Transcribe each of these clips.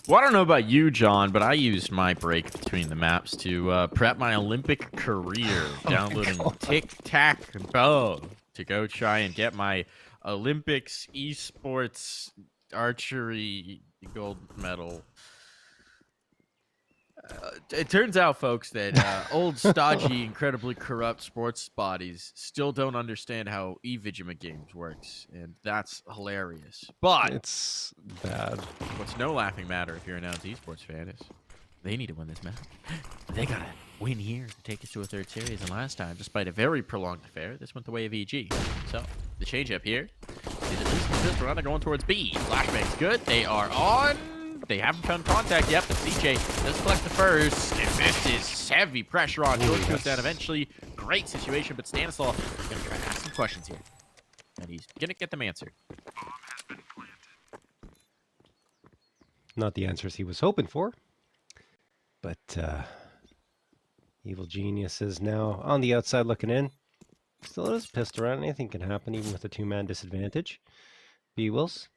Well, I don't know about you, John, but I used my break between the maps to prep my Olympic career, downloading Tic-Tac-Bow to go try and get my Olympics esports archery gold medal. It turns out, folks, that old, stodgy, incredibly corrupt sports bodies still don't understand how e-Vigima games works, and that's hilarious. But It's bad. what's no laughing matter if you're a Nouns esports fan is they need to win this match. They gotta win here to take us to a third series. And last time, despite a very prolonged affair, this went the way of EG. So the change up here is at least this round they're going towards B. Flashbang's good. They are on. They haven't found contact yet, but CJ does collect the first. And this is heavy pressure on. George goes down eventually. Great situation, but Stanislaw is going to try to ask some questions here. And he's going to get them answered. Not the answers he was hoping for. But Evil Genius is now on the outside looking in. Still is pissed around. Anything can happen, even with a two-man disadvantage. bwills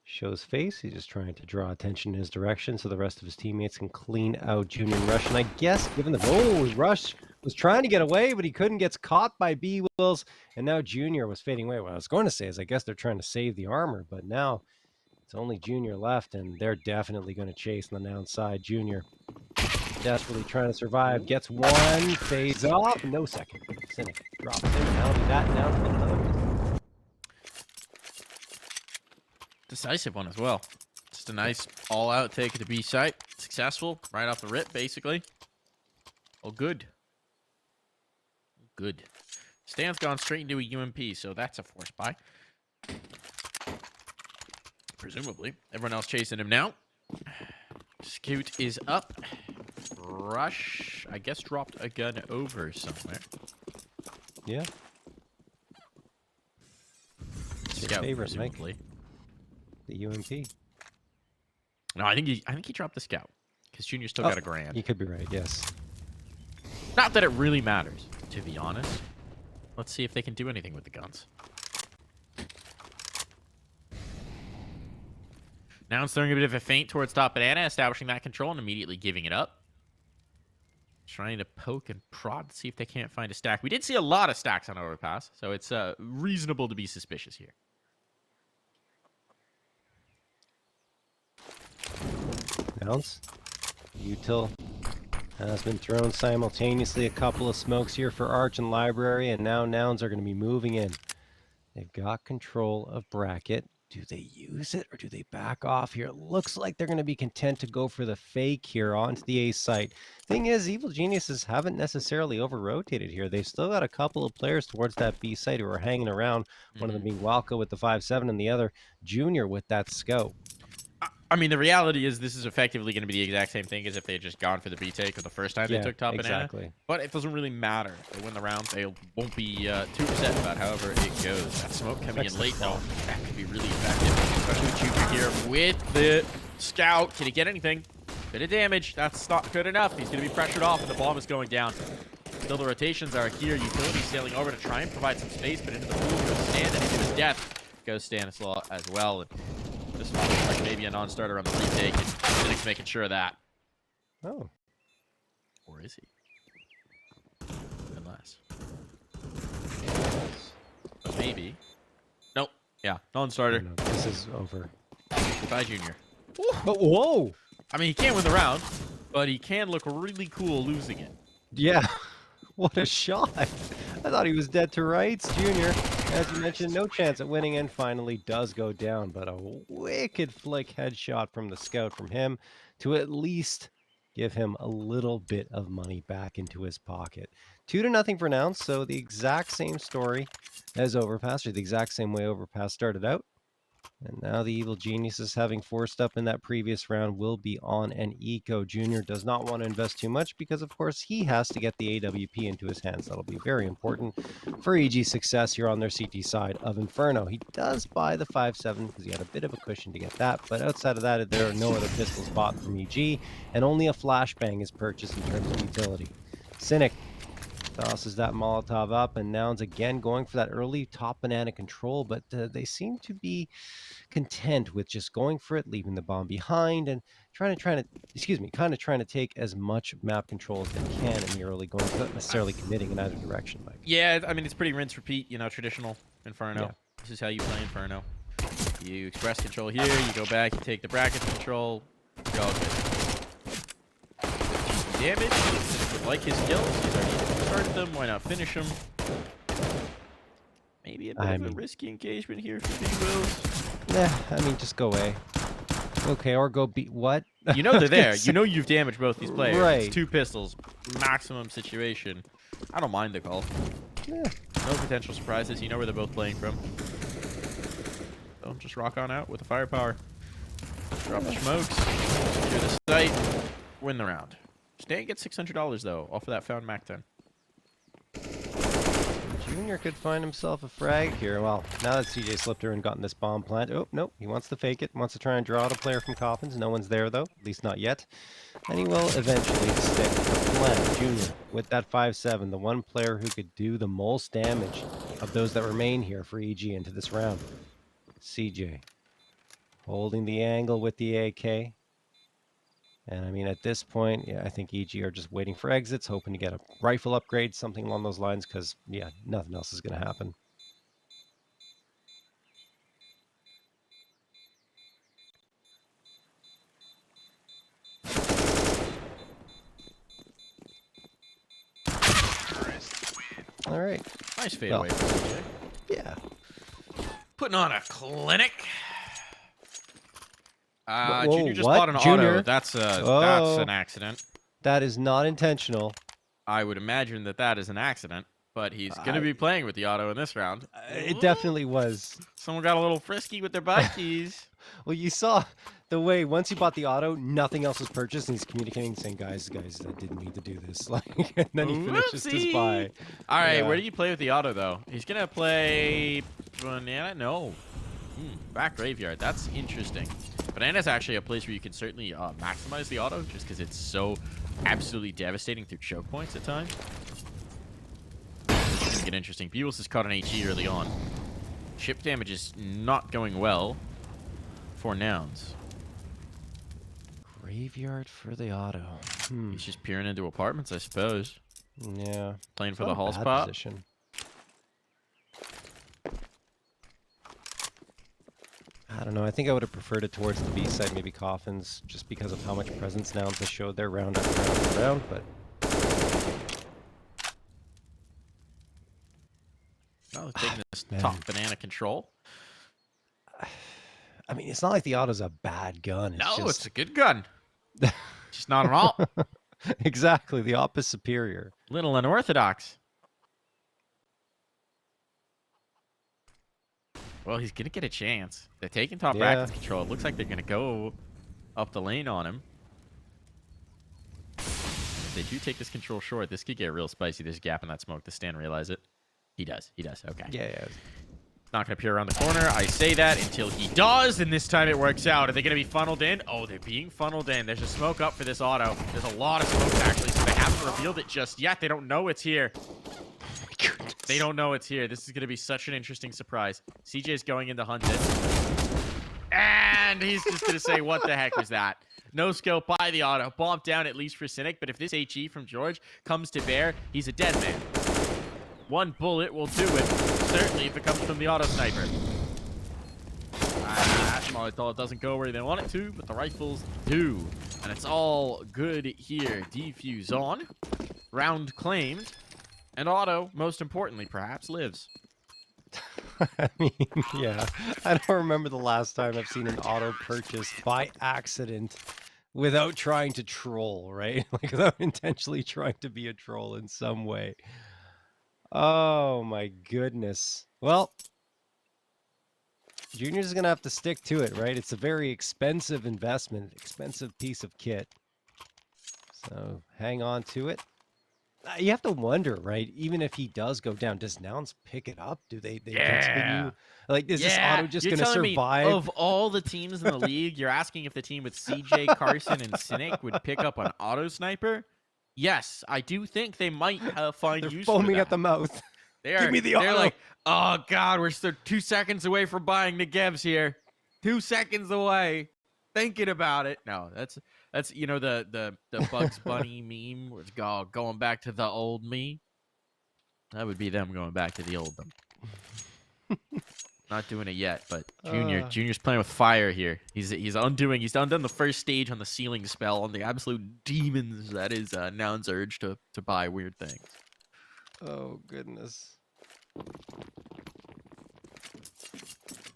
shows face. He's just trying to draw attention in his direction so the rest of his teammates can clean out Junior and Rush. And I guess, given the Rush was trying to get away, but he couldn't, gets caught by bwills. And now Junior was fading away. What I was going to say is I guess they're trying to save the armor, but now it's only Junior left, and they're definitely going to chase on the Nouns side. Junior desperately trying to survive, gets one, fades off, no second. Cynic drops in, now that Nouns with another one. Decisive one as well. Just a nice all-out take at the B site. Successful right off the rip, basically. Oh, good. Good. Stan's gone straight into a UMP, so that's a force buy. Presumably. Everyone else chasing him now. Scoot is up. Rush, I guess, dropped a gun over somewhere. Yeah. Scout, favorite, presumably. Mike. The UMP. No, I think he dropped the Scout. Because Junior still got a grand. You could be right, yes. Not that it really matters, to be honest. Let's see if they can do anything with the guns. Now it's throwing a bit of a feint towards top banana, establishing that control and immediately giving it up. Trying to poke and prod to see if they can't find a stack. We did see a lot of stacks on overpass, so it's reasonable to be suspicious here. Nouns. Util has been thrown simultaneously. A couple of smokes here for Arch and Library, and now Nouns are going to be moving in. They've got control of bracket. Do they use it or do they back off here? It looks like they're going to be content to go for the fake here onto the A site. Thing is, Evil Geniuses haven't necessarily over-rotated here. They've still got a couple of players towards that B site who are hanging around. One of them being Walco with the 5.7 and the other Junior with that scope. I mean, the reality is this is effectively going to be the exact same thing as if they had just gone for the B take or the first time they took top banana. But it doesn't really matter. If they win the round, they won't be too upset about however it goes. That smoke coming in late, though, that could be really effective, especially with Junior here with the Scout. Can he get anything? Bit of damage. That's not good enough. He's going to be pressured off, and the bomb is going down. Still, the rotations are here. Utility sailing over to try and provide some space, but into the pool goes Stan, and into his death goes Stanislaw as well. And this one looks like maybe a non-starter on the retake, and Cynic's making sure of that. Oh. Or is he? Unless. But maybe. Nope. Yeah, non-starter. No, this is over. Goodbye, Junior. But whoa! I mean, he can't win the round, but he can look really cool losing it. Yeah. What a shot. I thought he was dead to rights. Junior, as you mentioned, no chance at winning and finally does go down, but a wicked flick headshot from the Scout from him to at least give him a little bit of money back into his pocket. 2-0 for Nouns, so the exact same story as Overpass, or the exact same way Overpass started out. And now the Evil Geniuses, having forced up in that previous round, will be on an eco. Junior does not want to invest too much because, of course, he has to get the AWP into his hands. That'll be very important for EG's success here on their CT side of Inferno. He does buy the 5.7 because he had a bit of a cushion to get that, but outside of that, there are no other pistols bought from EG, and only a flashbang is purchased in terms of utility. Cynic Tosses that Molotov up, and Nouns again going for that early top banana control, but they seem to be content with just going for it, leaving the bomb behind, and kind of trying to take as much map control as they can in the early going without necessarily committing in either direction, Mike. Yeah, I mean, it's pretty rinse repeat, you know, traditional Inferno. Yeah. This is how you play Inferno. You express control here, you go back, you take the bracket control, you're all good. Damage, would like his kills, he's already started them, why not finish them? Maybe a bit of a risky engagement here for bwills. Nah, I mean, just go away. Okay, or go beat what? You know they're there. You know you've damaged both these players. Right. It's 2 pistols, maximum situation. I don't mind the call. Yeah. No potential surprises. You know where they're both playing from. So just rock on out with the firepower. Drop the smokes. Secure the site. Win the round. Stan gets $600 though off of that found Mac 10. Junior could find himself a frag here. Well, now that CJ slipped her and gotten this bomb plant. Oh, no, he wants to fake it. Wants to try and draw out a player from coffins. No one's there, though. At least not yet. And he will eventually stick the plant. Junior, with that 5-7, the one player who could do the most damage of those that remain here for EG into this round. CJ, holding the angle with the AK. And I mean, at this point, yeah, I think EG are just waiting for exits, hoping to get a rifle upgrade, something along those lines, because, yeah, nothing else is going to happen. All right. Nice fadeaway from CJ. Yeah. Putting on a clinic. Whoa, Junior just what? bought an Junior? auto. That's an accident. That is not intentional. I would imagine that is an accident, but he's going to be playing with the auto in this round. It definitely was. Someone got a little frisky with their bike keys. Well, you saw the way once he bought the auto, nothing else was purchased, and he's communicating, saying, guys, I didn't need to do this. Like, and then he finishes his buy. All right, where do you play with the auto, though? He's going to play Banana? No. Back Graveyard. That's interesting. Banana's actually a place where you can certainly maximize the auto, just because it's so absolutely devastating through choke points at times. It's going to get interesting. bwills has caught an HE early on. Chip damage is not going well for Nouns. Graveyard for the auto. He's just peering into apartments, I suppose. Yeah. Playing for the hall spot. Position. I don't know. I think I would have preferred it towards the B side, maybe coffins, just because of how much presence Nouns has showed there round after round after round, but... Oh, taking this top banana control. I mean, it's not like the auto's a bad gun. It's a good gun. Just not at all. Exactly. The op is superior. Little unorthodox. Well, he's going to get a chance. They're taking top bracket control. It looks like they're going to go up the lane on him. If they do take this control short, this could get real spicy. There's a gap in that smoke. Does Stan realize it? He does. He does. Okay. Yeah. Not going to appear around the corner. I say that until he does, and this time it works out. Are they going to be funneled in? Oh, they're being funneled in. There's a smoke up for this auto. There's a lot of smoke, actually, so they haven't revealed it just yet. They don't know it's here. They don't know it's here. This is going to be such an interesting surprise. CJ's going in to hunt it. And he's just going to say, what the heck was that? No scope by the auto. Bomb down at least for Cynic, but if this HE from George comes to bear, he's a dead man. One bullet will do it. Certainly if it comes from the auto sniper. Molotov doesn't go where they want it to, but the rifles do. And it's all good here. Defuse on. Round claimed. And auto, most importantly, perhaps, lives. I mean, yeah. I don't remember the last time I've seen an auto purchased by accident without trying to troll, right? Like, without intentionally trying to be a troll in some way. Oh, my goodness. Well, Junior's going to have to stick to it, right? It's a very expensive investment, expensive piece of kit. So, hang on to it. You have to wonder, right? Even if he does go down, does Nouns pick it up? Do they continue? Like, is this auto just going to survive? Of all the teams in the league, you're asking if the team with CJ, Carson, and Cynic would pick up an auto sniper? Yes, I do think they might find They're use foaming for at the that. mouth. They're Give me the auto. like, oh god, we're still 2 seconds away from buying the Gevs here. 2 seconds away. Thinking about it. No, that's you know the Bugs Bunny meme where it's going back to the old me. That would be them going back to the old them. Not doing it yet, but Junior's playing with fire here. He's undone the first stage on the ceiling spell on the absolute demons that is Nouns urge to buy weird things. Oh goodness.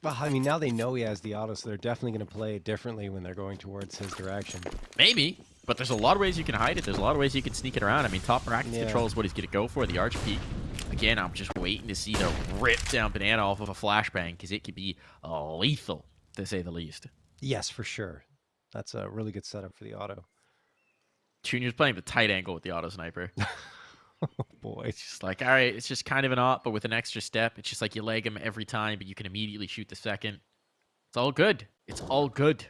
Well, I mean, now they know he has the auto, so they're definitely going to play it differently when they're going towards his direction. Maybe, but there's a lot of ways you can hide it. There's a lot of ways you can sneak it around. I mean, top bracket control is what he's going to go for, the arch peak. Again, I'm just waiting to see the rip down banana off of a flashbang because it could be lethal, to say the least. Yes, for sure. That's a really good setup for the auto. Junior's playing the tight angle with the auto sniper. Oh, boy. It's just like, all right, it's just kind of an op, but with an extra step. It's just like you leg him every time, but you can immediately shoot the second. It's all good. It's all good.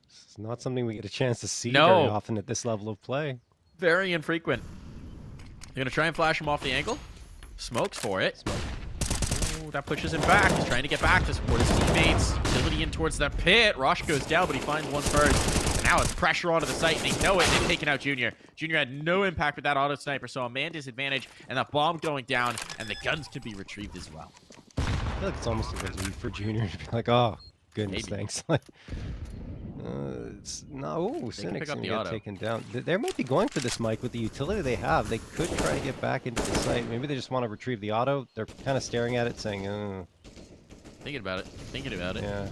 It's not something we get a chance to see very often at this level of play. Very infrequent. You're going to try and flash him off the angle. Smokes for it. Ooh, that pushes him back. He's trying to get back to support his teammates. Utility in towards the pit. Rush goes down, but he finds one first. And now it's pressure onto the site, and they know it. They've taken out Junior. Junior had no impact with that auto sniper, so a man disadvantage, and that bomb going down, and the guns can be retrieved as well. I feel like it's almost a relief for Junior to be like, oh, goodness, thanks. Like, it's no, Cynic's gonna get taken down. They might be going for this, Mike, with the utility they have. They could try to get back into the site. Maybe they just want to retrieve the auto. They're kind of staring at it, saying, Thinking about it. Thinking about it. Yeah.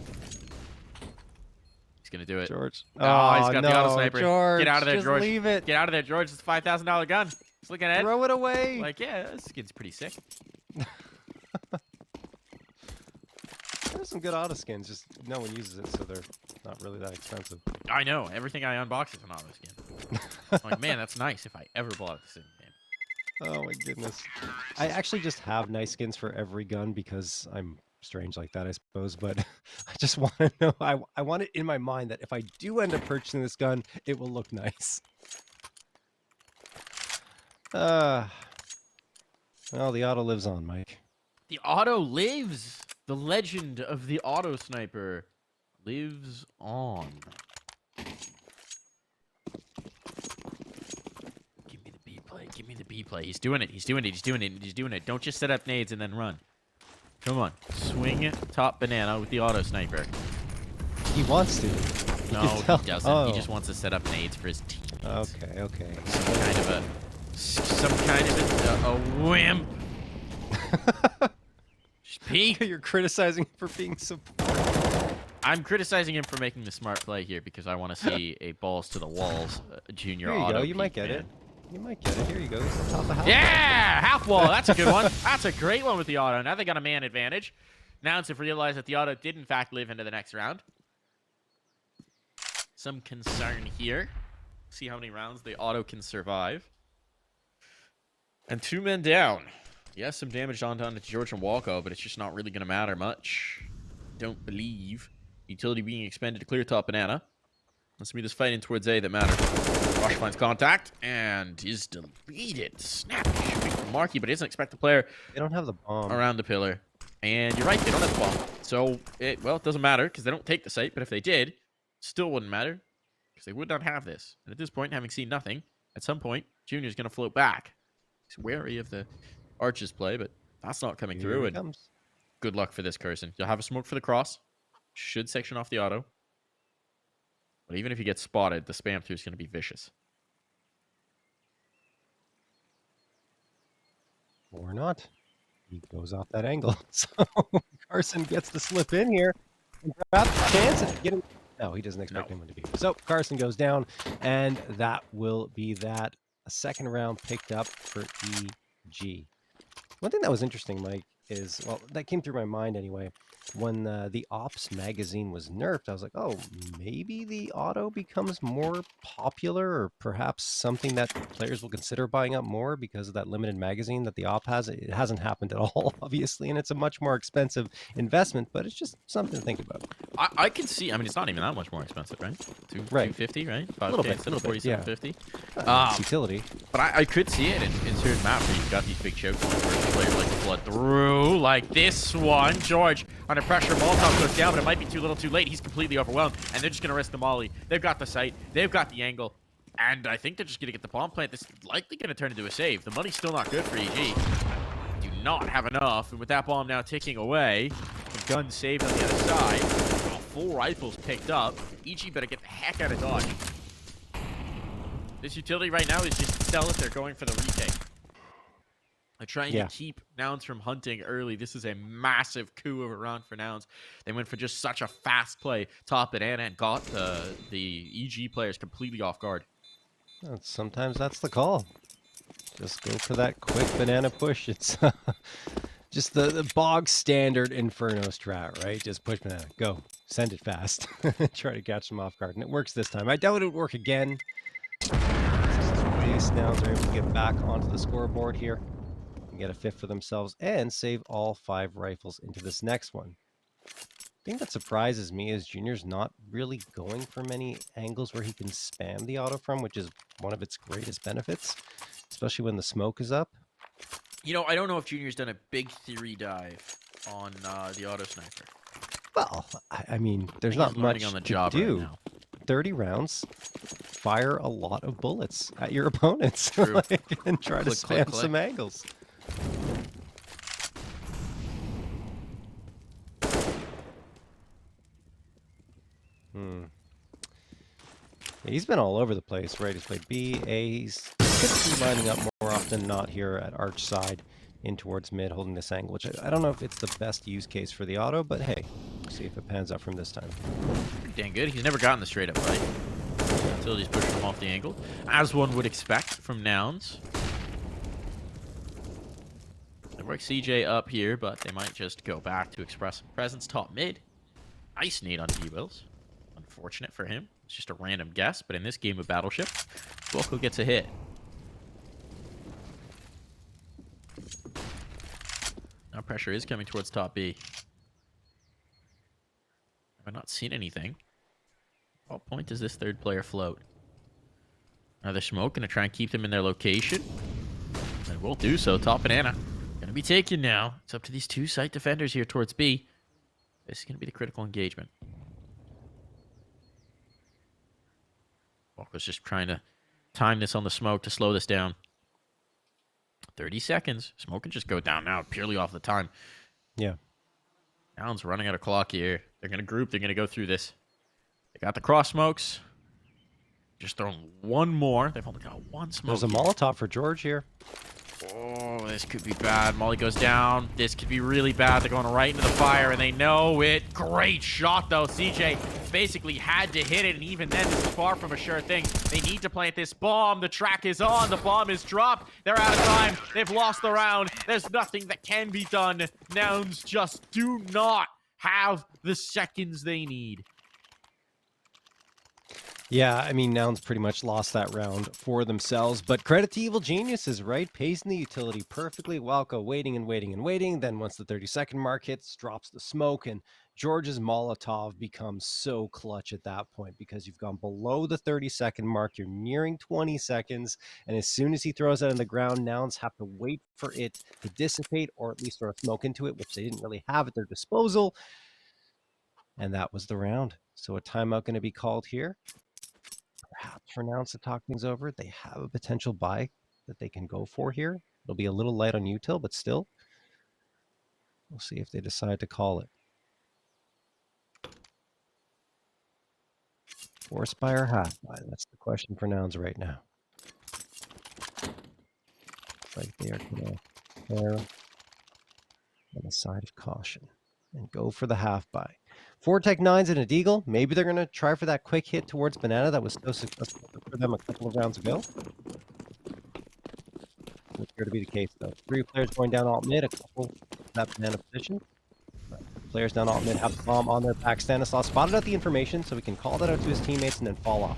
He's gonna do it. George. Oh, he's got the auto sniper. George, get out of there, just George. Leave it. Get out of there, George. It's a $5,000 gun. Just looking at it. Throw it away. Like, yeah, this skin's pretty sick. There's some good auto skins, just no one uses it, so they're not really that expensive. I know. Everything I unbox is an auto skin. I'm like, man, that's nice if I ever bought this in the game. Oh my goodness. I actually just have nice skins for every gun because I'm strange like that, I suppose, but I just want to know, I want it in my mind that if I do end up purchasing this gun, it will look nice. Well, the auto lives on, Mike. The auto lives. The legend of the auto sniper lives on. Give me the B play. Give me the B play. He's doing it. He's doing it. He's doing it. He's doing it. Don't just set up nades and then run. Come on. Swing top banana with the auto sniper. He wants to. No, he doesn't. Oh. He just wants to set up nades for his teammates. Okay, okay. Some kind of a wimp. Peek. You're criticizing him for being so poor. I'm criticizing him for making the smart play here because I want to see a balls to the walls Junior auto. Here you go. You might get it. You might get it. Here you go. He's on top of half yeah! Half wall. That's a good one. That's a great one with the auto. Now they got a man advantage. Nouns have realized that the auto did in fact live into the next round. Some concern here. See how many rounds the auto can survive. And 2 men down. Yes, some damage done to George and Walco, but it's just not really going to matter much. Don't believe. Utility being expended to clear top banana. Let's be this fight in towards A that matters. Rush finds contact and is deleted. Snap shooting from MarKE, but he doesn't expect the player. They don't have the bomb around the pillar. And you're right, they don't have the bomb. So, it doesn't matter because they don't take the site, but if they did, still wouldn't matter because they would not have this. And at this point, having seen nothing, at some point, Junior's going to float back. He's wary of the Arches play, but that's not coming through. And good luck for this Carson. You'll have a smoke for the cross. Should section off the auto. But even if you get spotted, the spam through is going to be vicious. Or not. He goes off that angle. So Carson gets to slip in here and grab the chance and get him. No, he doesn't expect anyone to be. So Carson goes down, and that will be that. A second round picked up for EG. One thing that was interesting, Mike, is, well, that came through my mind anyway. When the Ops magazine was nerfed, I was like, oh, maybe the auto becomes more popular, or perhaps something that players will consider buying up more because of that limited magazine that the Op has. It hasn't happened at all, obviously, and it's a much more expensive investment, but it's just something to think about. I can see. I mean, it's not even that much more expensive, right? Right. 250, right? A little 5K bit, instead of yeah. 4750. It's utility. But I could see it in certain maps where you've got these big choke points where players like to flood through, like this one. George under pressure, Molotov goes down, but it might be too little, too late. He's completely overwhelmed, and they're just gonna risk the molly. They've got the sight, they've got the angle, and I think they're just gonna get the bomb plant. This is likely gonna turn into a save. The money's still not good for EG. Do not have enough, and with that bomb now ticking away, the gun saved on the other side. Full rifles picked up. EG better get the heck out of Dodge. This utility right now is just sell it. They're going for the retake. They're trying to keep Nouns from hunting early. This is a massive coup of a round for Nouns. They went for just such a fast play. Top banana and got the EG players completely off guard. Sometimes that's the call. Just go for that quick banana push. It's just the bog standard Inferno strat, right? Just push banana, go, send it fast, try to catch them off guard, and it works this time. I doubt it would work again. These Nouns are able to get back onto the scoreboard here and get a fifth for themselves and save all 5 rifles into this next one. The thing that surprises me is Junior's not really going for many angles where he can spam the auto from, which is one of its greatest benefits, especially when the smoke is up. You know, I don't know if Junior's done a big theory dive on the auto sniper. Well, I mean, there's not much on the job to do. right now. 30 rounds, fire a lot of bullets at your opponents and try to spam some angles. He's been all over the place, right? He's played B, A. He's typically lining up more often than not here at arch side in towards mid, holding this angle, which I don't know if it's the best use case for the auto, but hey, we'll see if it pans out from this time. Pretty dang good. He's never gotten the straight up fight. Utility's pushing him off the angle, as one would expect from Nouns. They work CJ up here, but they might just go back to express presence top mid. Nice nade on bwills. Unfortunate for him. It's just a random guess, but in this game of Battleship, EG.WALCO gets a hit. Now pressure is coming towards top B. I've not seen anything. At what point does this third player float? Another smoke, gonna try and keep them in their location. They will do so. Top banana gonna be taken now. It's up to these 2 site defenders here towards B. This is gonna be the critical engagement. EG.WALCO's just trying to time this on the smoke to slow this down. 30 seconds. Smoke can just go down now purely off the time. Yeah. Nouns running out of clock here. They're going to group. They're going to go through this. They got the cross smokes. Just throwing one more. They've only got one smoke. There's a Molotov for George here. Oh, this could be bad. Molly goes down. This could be really bad. They're going right into the fire, and they know it. Great shot, though. CJ basically had to hit it, and even then, this is far from a sure thing. They need to plant this bomb. The track is on. The bomb is dropped. They're out of time. They've lost the round. There's nothing that can be done. Nouns just do not have the seconds they need. Yeah, I mean, Nouns pretty much lost that round for themselves, but credit to Evil Geniuses, right? Pacing the utility perfectly. EG.WALCO waiting and waiting and waiting. Then once the 30-second mark hits, drops the smoke, and George's Molotov becomes so clutch at that point because you've gone below the 30-second mark. You're nearing 20 seconds, and as soon as he throws it on the ground, Nouns have to wait for it to dissipate or at least throw smoke into it, which they didn't really have at their disposal. And that was the round. So a timeout going to be called here. Perhaps for Nouns to talk things over. They have a potential buy that they can go for here. It'll be a little light on util, but still. We'll see if they decide to call it. Force buy or half buy? That's the question for Nouns right now. Looks like they are going to err on the side of caution and go for the half buy. 4 Tech 9s and a Deagle. Maybe they're going to try for that quick hit towards Banana that was so successful for them a couple of rounds ago. Doesn't appear to be the case, though. 3 players going down alt mid, a couple that Banana position. Players down alt mid have the bomb on their back. Stanislav spotted out the information, so we can call that out to his teammates and then fall off.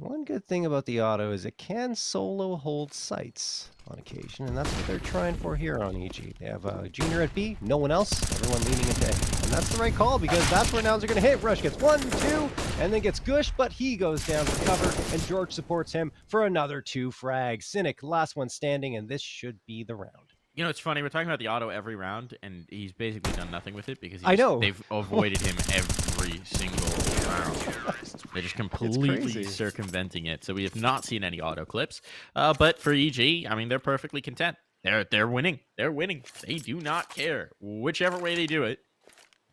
One good thing about the auto is it can solo hold sites on occasion, and that's what they're trying for here on EG. They have a junior at B, no one else, everyone leaning into A. And that's the right call because that's where Nouns are going to hit. Rush gets 1, 2, and then gets Gush, but he goes down to cover, and George supports him for another 2 frags. Cynic, last one standing, and this should be the round. You know, it's funny. We're talking about the auto every round, and he's basically done nothing with it because they've avoided him every single round. They're just completely circumventing it. So we have not seen any auto clips. But for EG, I mean, they're perfectly content. They're winning. They're winning. They do not care whichever way they do it.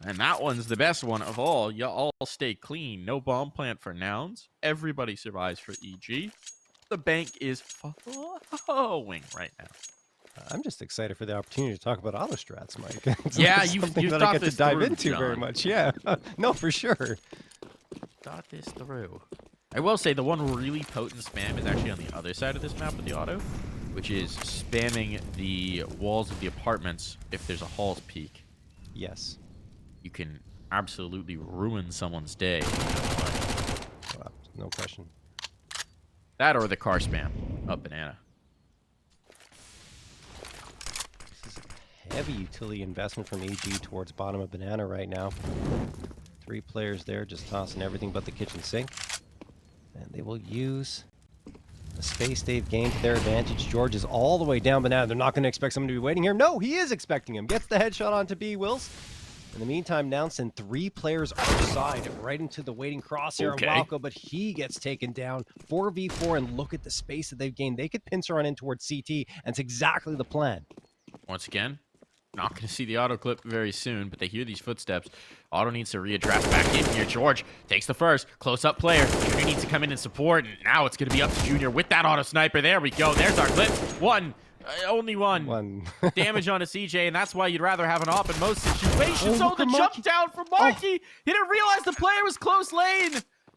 And that one's the best one of all. You all stay clean. No bomb plant for Nouns. Everybody survives for EG. The bank is flowing right now. I'm just excited for the opportunity to talk about auto strats, Mike. Yeah, you've that I get to dive into very much. Yeah, no, for sure. Thought this through. I will say the one really potent spam is actually on the other side of this map with the auto, which is spamming the walls of the apartments if there's a hall's peak. Yes. You can absolutely ruin someone's day. No question. That or the car spam up banana. Heavy utility investment from EG towards bottom of banana right now. 3 players there just tossing everything but the kitchen sink. And they will use the space they've gained to their advantage. George is all the way down banana. They're not going to expect someone to be waiting here. No, he is expecting him. Gets the headshot onto bwills. In the meantime, Nouns send 3 players outside right into the waiting crosshair of EG.Walco, but he gets taken down 4v4, and look at the space that they've gained. They could pincer on in towards CT, and it's exactly the plan. Once again, not going to see the auto clip very soon, but they hear these footsteps. Auto needs to readdress back in here. George takes the first. Close-up player. Junior needs to come in and support, and now it's going to be up to Junior with that auto sniper. There we go. There's our clip. Only one. Damage on a CJ, and that's why you'd rather have an op in most situations. Oh, the jump down from MarKE. He didn't realize the player was close lane.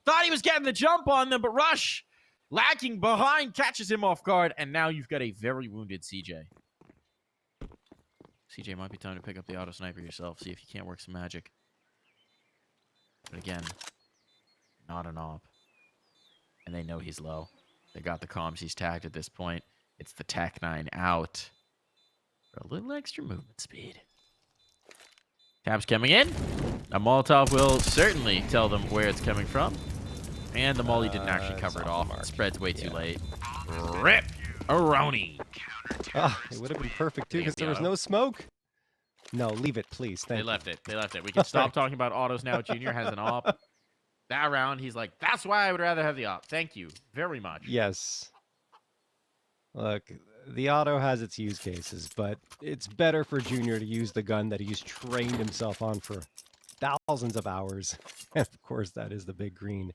Thought he was getting the jump on them, but Rush, lagging behind, catches him off guard, and now you've got a very wounded CJ. CJ, might be time to pick up the auto sniper yourself, see if you can't work some magic. But again, not an op. And they know he's low. They got the comms he's tagged at this point. It's the Tech-9 out for a little extra movement speed. Tab's coming in. A Molotov will certainly tell them where it's coming from. And the Molly didn't actually cover it off. It spreads way too late. Rip Aroni. It would have been perfect, too, because there was no smoke. No, leave it, please. They left it. We can stop talking about autos now. Junior has an op. That round, he's like, that's why I would rather have the op. Thank you very much. Yes. Look, the auto has its use cases, but it's better for Junior to use the gun that he's trained himself on for thousands of hours. And of course, that is the big green,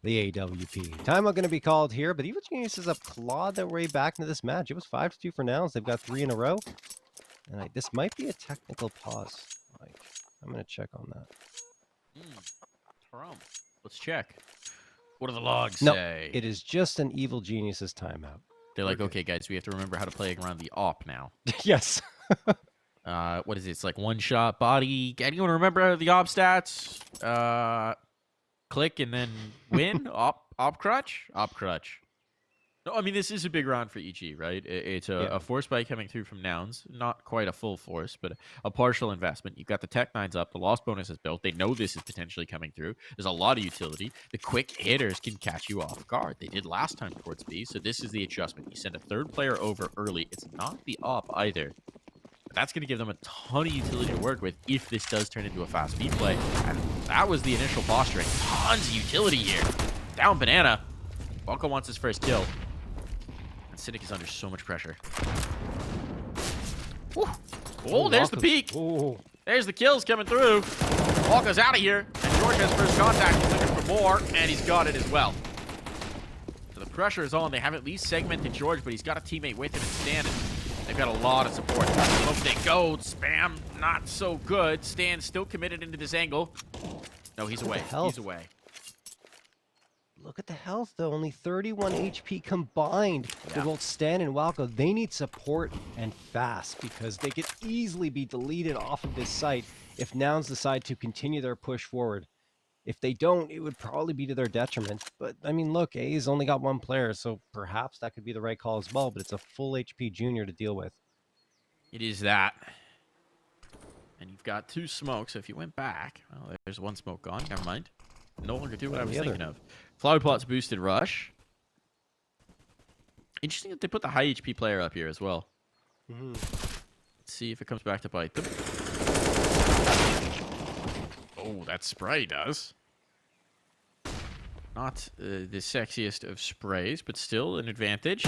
the AWP. Timeout going to be called here, but Evil Geniuses have clawed their way back into this match. It was 5-2 for Nouns. They've got 3 in a row. And this might be a technical pause. Like, I'm going to check on that. Let's check. What do the logs say? No, it is just an Evil Geniuses timeout. They're like, okay, guys, we have to remember how to play around the op now. Yes. What is it? It's like one-shot body. Anyone remember the op stats? Click and then win? Op crutch? Op crutch. No, I mean, this is a big round for EG, right? It's a force spike coming through from Nouns. Not quite a full force, but a partial investment. You've got the Tech-9s up. The loss bonus is built. They know this is potentially coming through. There's a lot of utility. The quick hitters can catch you off guard. They did last time towards B, so this is the adjustment. You send a 3rd player over early. It's not the op either. But that's going to give them a ton of utility to work with if this does turn into a fast B play. And that was the initial posturing. Tons of utility here. Down banana. EG.Walco wants his first kill. Cynic is under so much pressure. Woo. Oh, there's the peak. Ooh. There's the kills coming through. EG.Walco's out of here. And George has first contact. He's looking for more, and he's got it as well. So the pressure is on. They have at least segmented George, but he's got a teammate with him and Stan. They've got a lot of support. Look, they go. Spam, not so good. Stan still committed into this angle. No, he's away. He's away. Look at the health, though. Only 31 HP combined for both Stan and EG.Walco. They need support and fast because they could easily be deleted off of this site if Nouns decide to continue their push forward. If they don't, it would probably be to their detriment. But, I mean, look, A's only got one player, so perhaps that could be the right call as well, but it's a full HP Junior to deal with. It is that. And you've got 2 smokes, so if you went back... Well, there's 1 smoke gone. Never mind. No longer do what I was thinking of. Flower Pot's boosted rush. Interesting that they put the high HP player up here as well. Let's see if it comes back to bite them. Oh, that spray does. Not the sexiest of sprays, but still an advantage.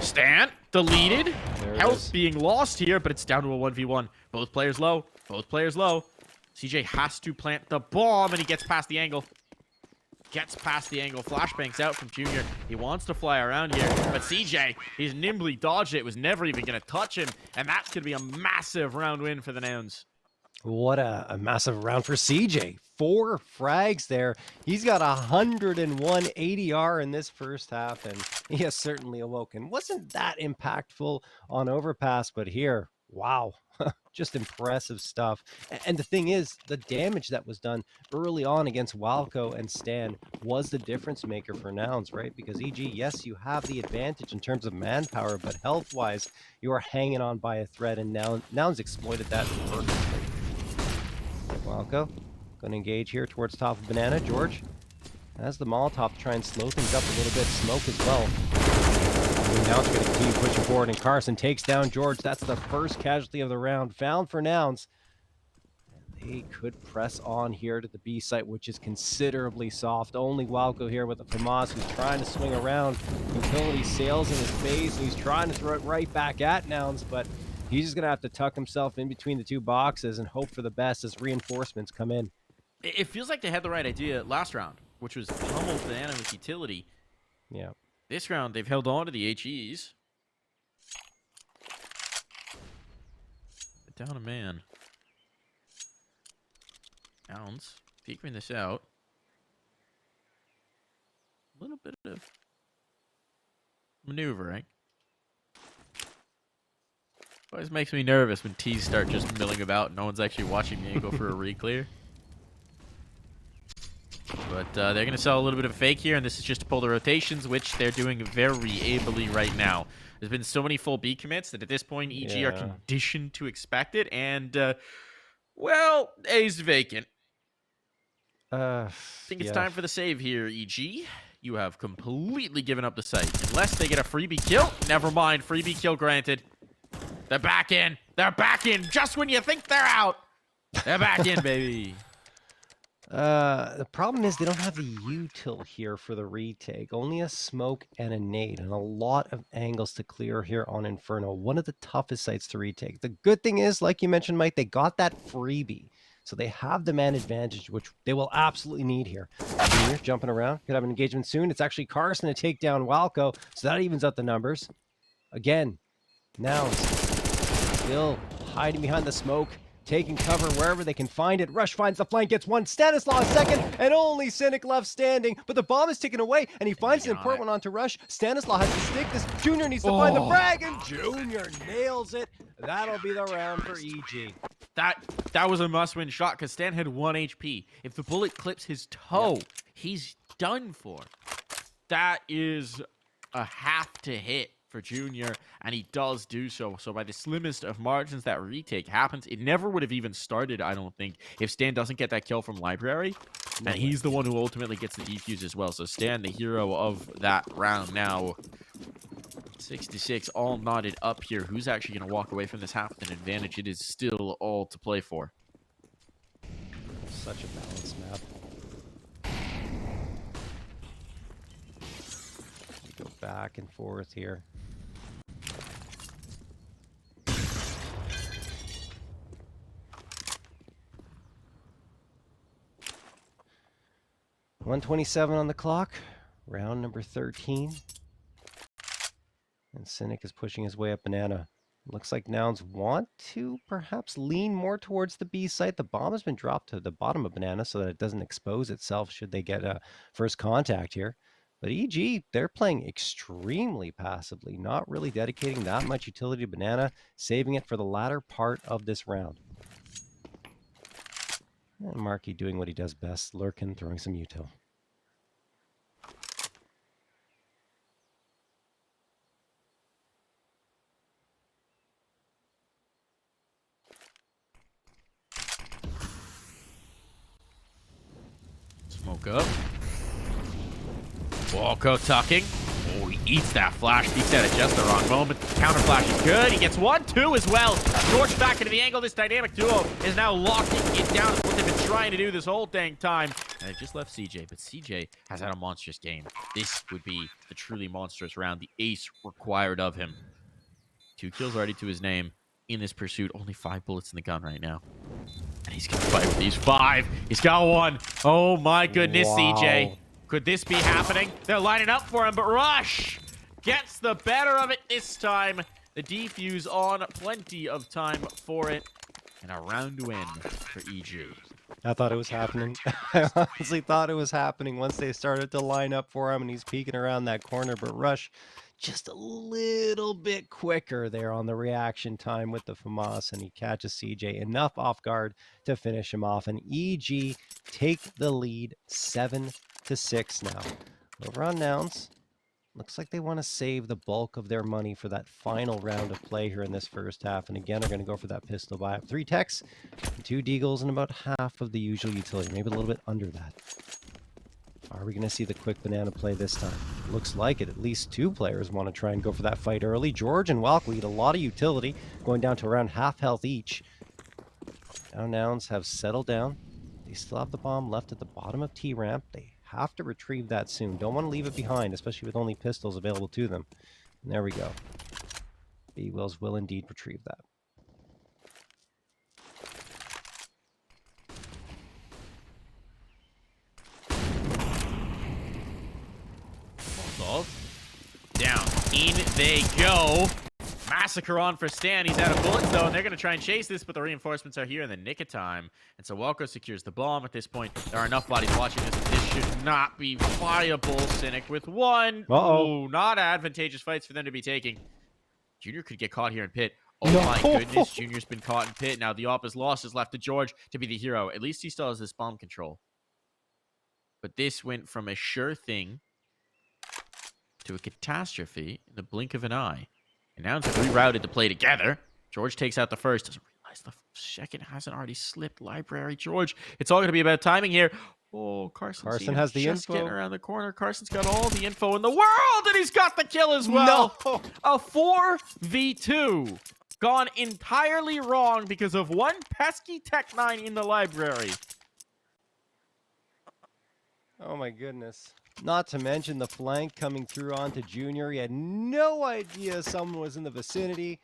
Stan, deleted. Health being lost here, but it's down to a 1v1. Both players low. Both players low. CJ has to plant the bomb, and he gets past the angle. Gets past the angle. Flashbangs out from Junior. He wants to fly around here, but CJ, he's nimbly dodged it. Was never even going to touch him, and that's going to be a massive round win for the Nouns. What a massive round for CJ. 4 frags there. He's got 101 ADR in this first half, and he has certainly awoken. Wasn't that impactful on Overpass, but here, wow, just impressive stuff. And the thing is, the damage that was done early on against Walco and Stan was the difference maker for Nouns, right? Because EG, yes, you have the advantage in terms of manpower, but health-wise, you are hanging on by a thread, and Nouns exploited that perfectly. Walco going to engage here towards top of Banana. George has the Molotov to try and slow things up a little bit. Smoke as well. Nouns going to continue pushing forward, and Carson takes down George. That's the first casualty of the round found for Nouns. They could press on here to the B site, which is considerably soft. Only Walco here with the FAMAS, who's trying to swing around. Utility sails in his face, and he's trying to throw it right back at Nouns, but he's just going to have to tuck himself in between the 2 boxes and hope for the best as reinforcements come in. It feels like they had the right idea last round, which was pummel Banana with utility. Yeah. This round, they've held on to the HEs. Down a man. Nouns figuring this out. A little bit of maneuvering. Always makes me nervous when T's start just milling about and no one's actually watching me go for a re-clear. But they're going to sell a little bit of a fake here, and this is just to pull the rotations, which they're doing very ably right now. There's been so many full B commits that at this point, EG are conditioned to expect it, and, well, A's vacant. I think it's time for the save here, EG. You have completely given up the site. Unless they get a freebie kill. Never mind, freebie kill granted. They're back in. They're back in just when you think they're out. They're back in, baby. The problem is they don't have the util here for the retake. Only a smoke and a nade, and a lot of angles to clear here on Inferno. One of the toughest sites to retake. The good thing is, like you mentioned, Mike, they got that freebie. So they have the man advantage, which they will absolutely need here. Junior jumping around. Could have an engagement soon. It's actually Carson to take down Walco, so that evens out the numbers. Again, Nouns still hiding behind the smoke, taking cover wherever they can find it. Rush finds the flank, gets one. Stanislaw second, and only Cynic left standing. But the bomb is taken away, and he finds an important one onto Rush. Stanislaw has to stick this. Junior needs to find the frag, and Junior nails it. That'll be the round for EG. That was a must-win shot because Stan had 1 HP. If the bullet clips his toe, he's done for. That is a have to hit for Junior, and he does do so. So by the slimmest of margins, that retake happens. It never would have even started, I don't think, if Stan doesn't get that kill from Library. And he's the one who ultimately gets the defuse as well. So Stan, the hero of that round now. 66 all knotted up here. Who's actually going to walk away from this half with an advantage? It is still all to play for. Such a balanced map. We go back and forth here. .127 on the clock. Round number 13. And Cynic is pushing his way up Banana. Looks like Nouns want to perhaps lean more towards the B site. The bomb has been dropped to the bottom of Banana so that it doesn't expose itself should they get a first contact here. But EG, they're playing extremely passively, not really dedicating that much utility to Banana, saving it for the latter part of this round. And MarKE doing what he does best, lurking, throwing some util. Smoke up. Walco tucking. Oh, he eats that flash. Peeks out at just the wrong moment. Counter flash is good. He gets 1-2 as well. George back into the angle. This dynamic duo is now locking it down. It's what they've been trying to do this whole dang time. And it just left CJ, but CJ has had a monstrous game. This would be the truly monstrous round. The ace required of him. 2 kills already to his name in this pursuit. Only 5 bullets in the gun right now. And he's going to fight with these 5. He's got 1. Oh, my goodness, wow. CJ. Could this be happening? They're lining up for him, but Rush gets the better of it this time. The defuse on, plenty of time for it. And a round win for EG. I thought it was happening. I honestly thought it was happening once they started to line up for him and he's peeking around that corner. But Rush just a little bit quicker there on the reaction time with the FAMAS, and he catches CJ enough off guard to finish him off. And EG take the lead 7-6 now. Over on Nouns. Looks like they want to save the bulk of their money for that final round of play here in this first half. And again, are going to go for that pistol buy. 3 techs, 2 deagles, and about half of the usual utility. Maybe a little bit under that. Are we going to see the quick banana play this time? Looks like it. At least 2 players want to try and go for that fight early. George and WildWalco eat a lot of utility, going down to around half health each. Now Nouns have settled down. They still have the bomb left at the bottom of T-ramp. They have to retrieve that soon. Don't want to leave it behind, especially with only pistols available to them. And there we go. bwills will indeed retrieve that. Down. In they go. Massacre on for Stan. He's out of bullets, though, and they're going to try and chase this, but the reinforcements are here in the nick of time. And so WelCo secures the bomb at this point. There are enough bodies watching this. This should not be viable. Cynic with 1. Uh-oh. Ooh, not advantageous fights for them to be taking. Junior could get caught here in pit. Oh, no. My goodness. Junior's been caught in pit. Now the op is lost. Is left to George to be the hero. At least he still has this bomb control. But this went from a sure thing to a catastrophe in the blink of an eye. And now it's rerouted to play together. George takes out the first. Doesn't realize the second hasn't already slipped. Library, George. It's all going to be about timing here. Oh, Carson has the just info. Getting around the corner. Carson's got all the info in the world, and he's got the kill as well. No. A 4v2. Gone entirely wrong because of one pesky Tech 9 in the library. Oh my goodness. Not to mention the flank coming through onto Junior. He had no idea someone was in the vicinity.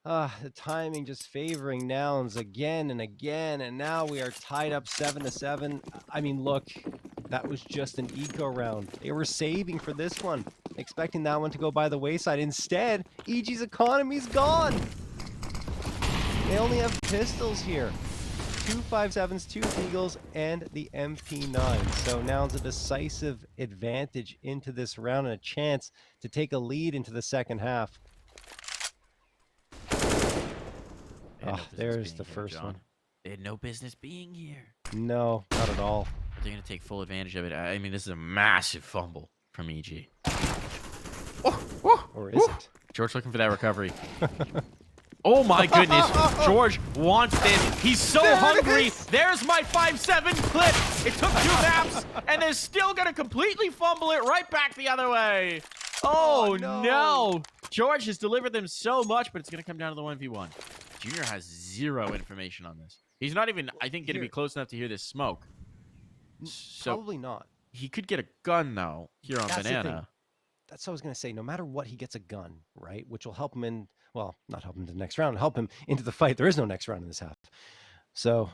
The timing just favoring Nouns again and again. And now we are tied up 7-7. I mean, look, that was just an eco round. They were saving for this one, expecting that one to go by the wayside. Instead, EG's economy's gone. They only have pistols here. 2 5.7s, 2 Eagles, and the MP9. So now it's a decisive advantage into this round and a chance to take a lead into the second half. There's the first one. They had no business being here. No, not at all. But they're going to take full advantage of it. I mean, this is a massive fumble from EG. Or is it? George looking for that recovery. Oh my goodness, George wants this. He's so hungry. There's my 5-7 clip. It took 2 maps, and they're still going to completely fumble it right back the other way. Oh, no. George has delivered them so much, but it's going to come down to the 1v1. Junior has 0 information on this. He's not even, I think, going to be close enough to hear this smoke. So probably not. He could get a gun, though, here on Banana. That's what I was going to say. No matter what, he gets a gun, right? Which will help him in, well, not help him to the next round, help him into the fight. There is no next round in this half. So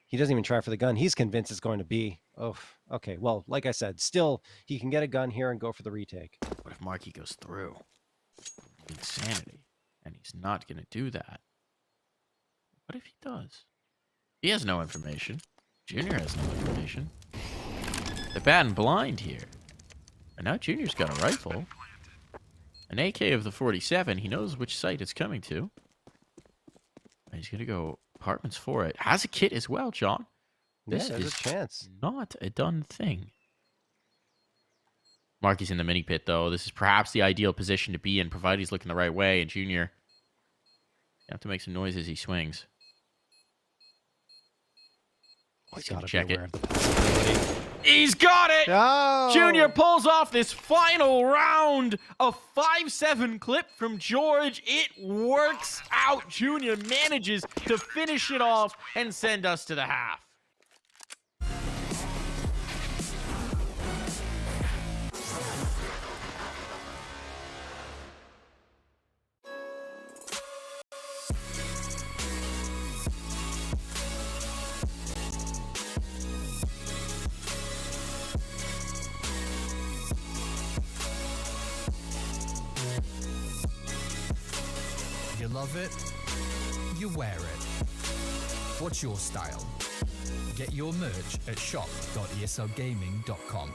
he doesn't even try for the gun. He's convinced it's going to be. Oh, okay. Well, like I said, still, he can get a gun here and go for the retake. What if MarKE goes through? Insanity. And he's not going to do that. What if he does? He has no information. Junior has no information. They're batting blind here. And now Junior's got a rifle. An AK of the 47. He knows which site it's coming to. And he's going to go apartments for it. Has a kit as well, John. This there's is a chance. not a done thing. MarKE's in the mini pit, though. This is perhaps the ideal position to be in, provided he's looking the right way. And Junior, you have to make some noise as he swings. He's got to check it. Of the possibility. He's got it! Oh! Junior pulls off this final round. A 5-7 clip from George. It works out. Junior manages to finish it off and send us to the half. You love it, you wear it. What's your style? Get your merch at shop.eslgaming.com.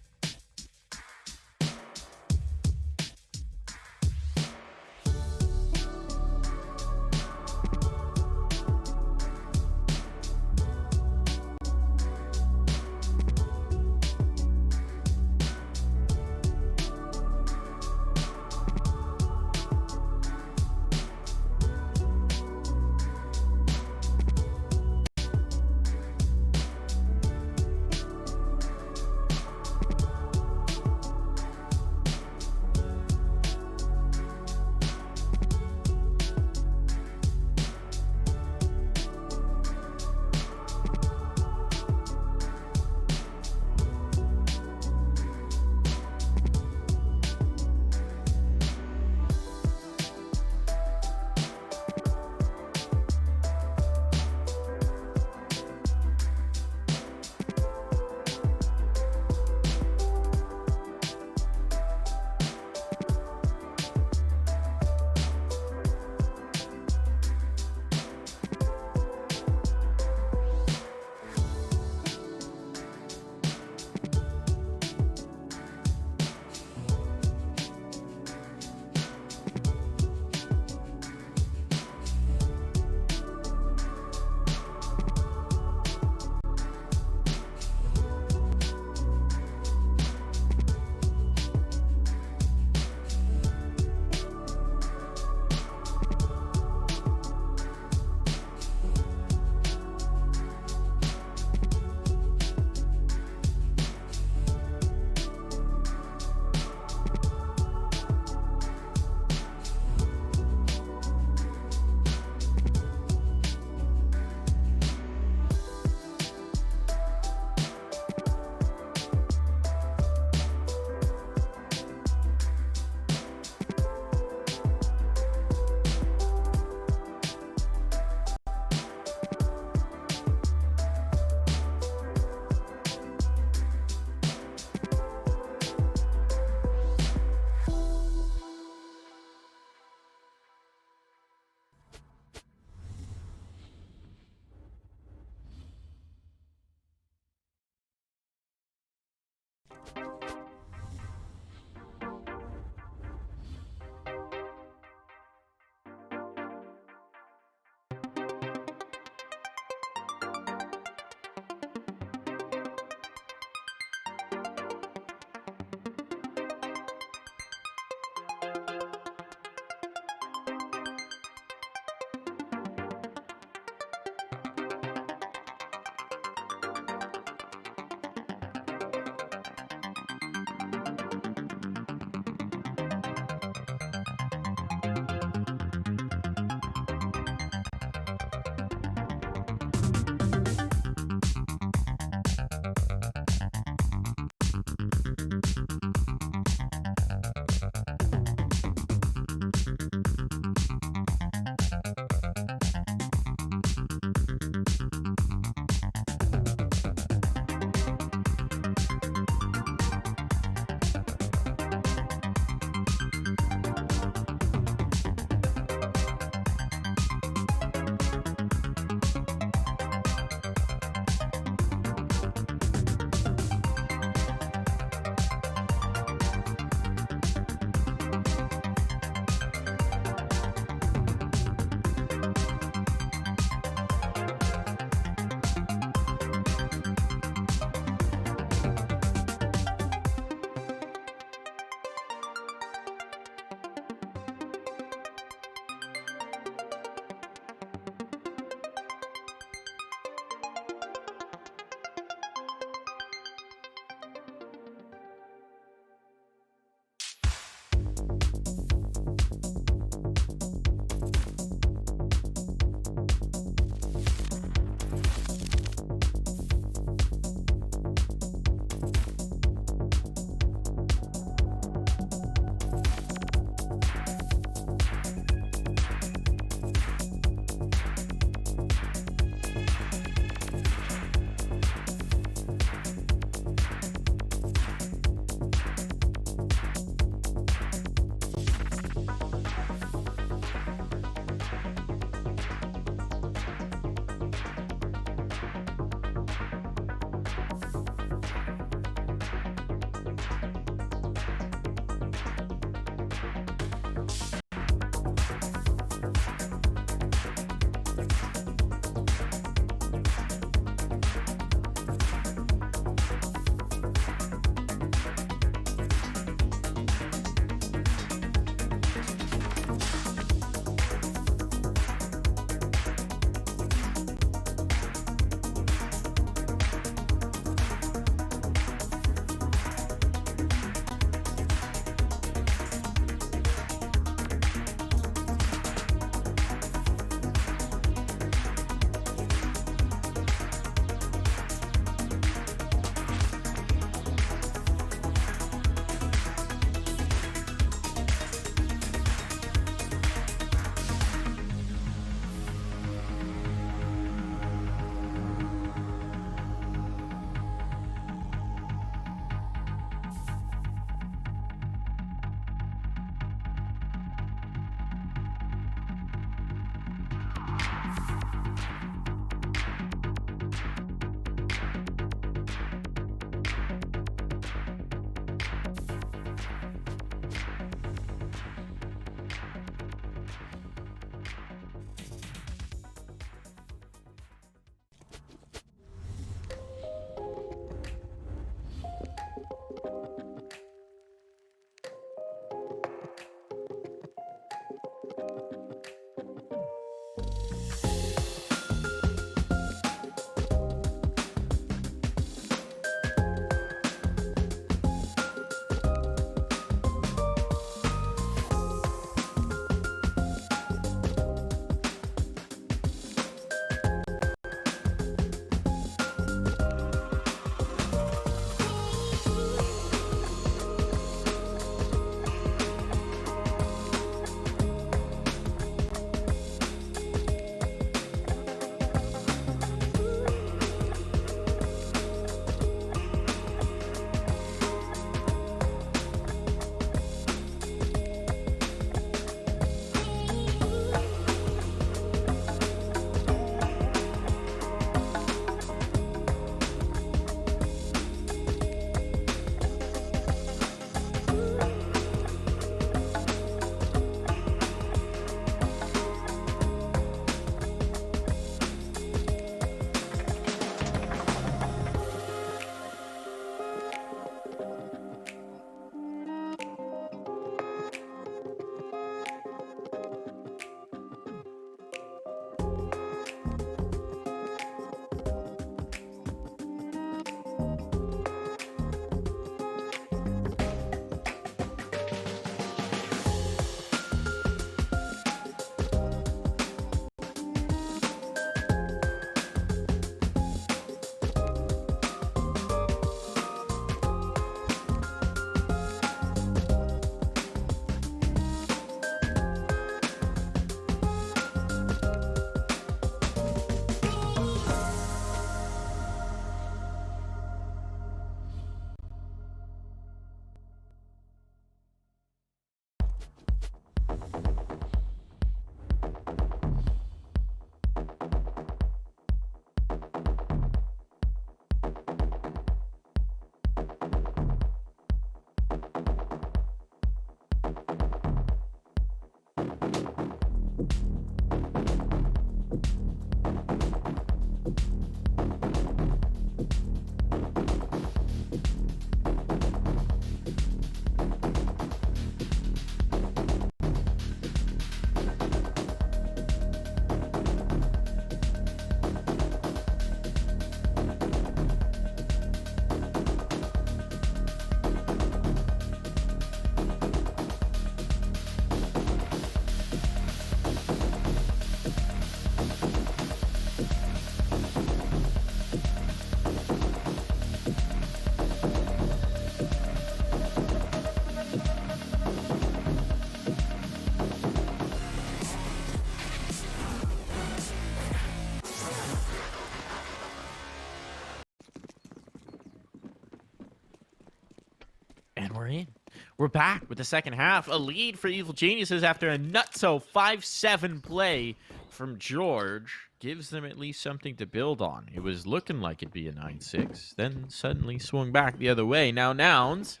We're back with the second half. A lead for Evil Geniuses after a nutso 5-7 play from George. Gives them at least something to build on. It was looking like it'd be a 9-6. Then suddenly swung back the other way. Now Nouns.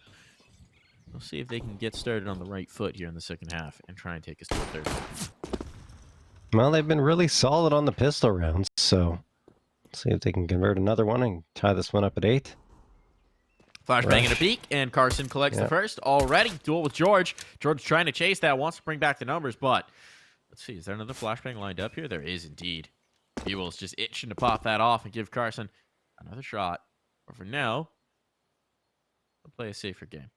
We'll see if they can get started on the right foot here in the second half and try and take us to a third. Well, they've been really solid on the pistol rounds, so see if they can convert another one and tie this one up at 8. Flashbang and a peek, and Carson collects the first. Already, duel with George. George trying to chase that, wants to bring back the numbers, but let's see. Is there another flashbang lined up here? There is indeed. bwills just itching to pop that off and give Carson another shot. But for now, we'll play a safer game.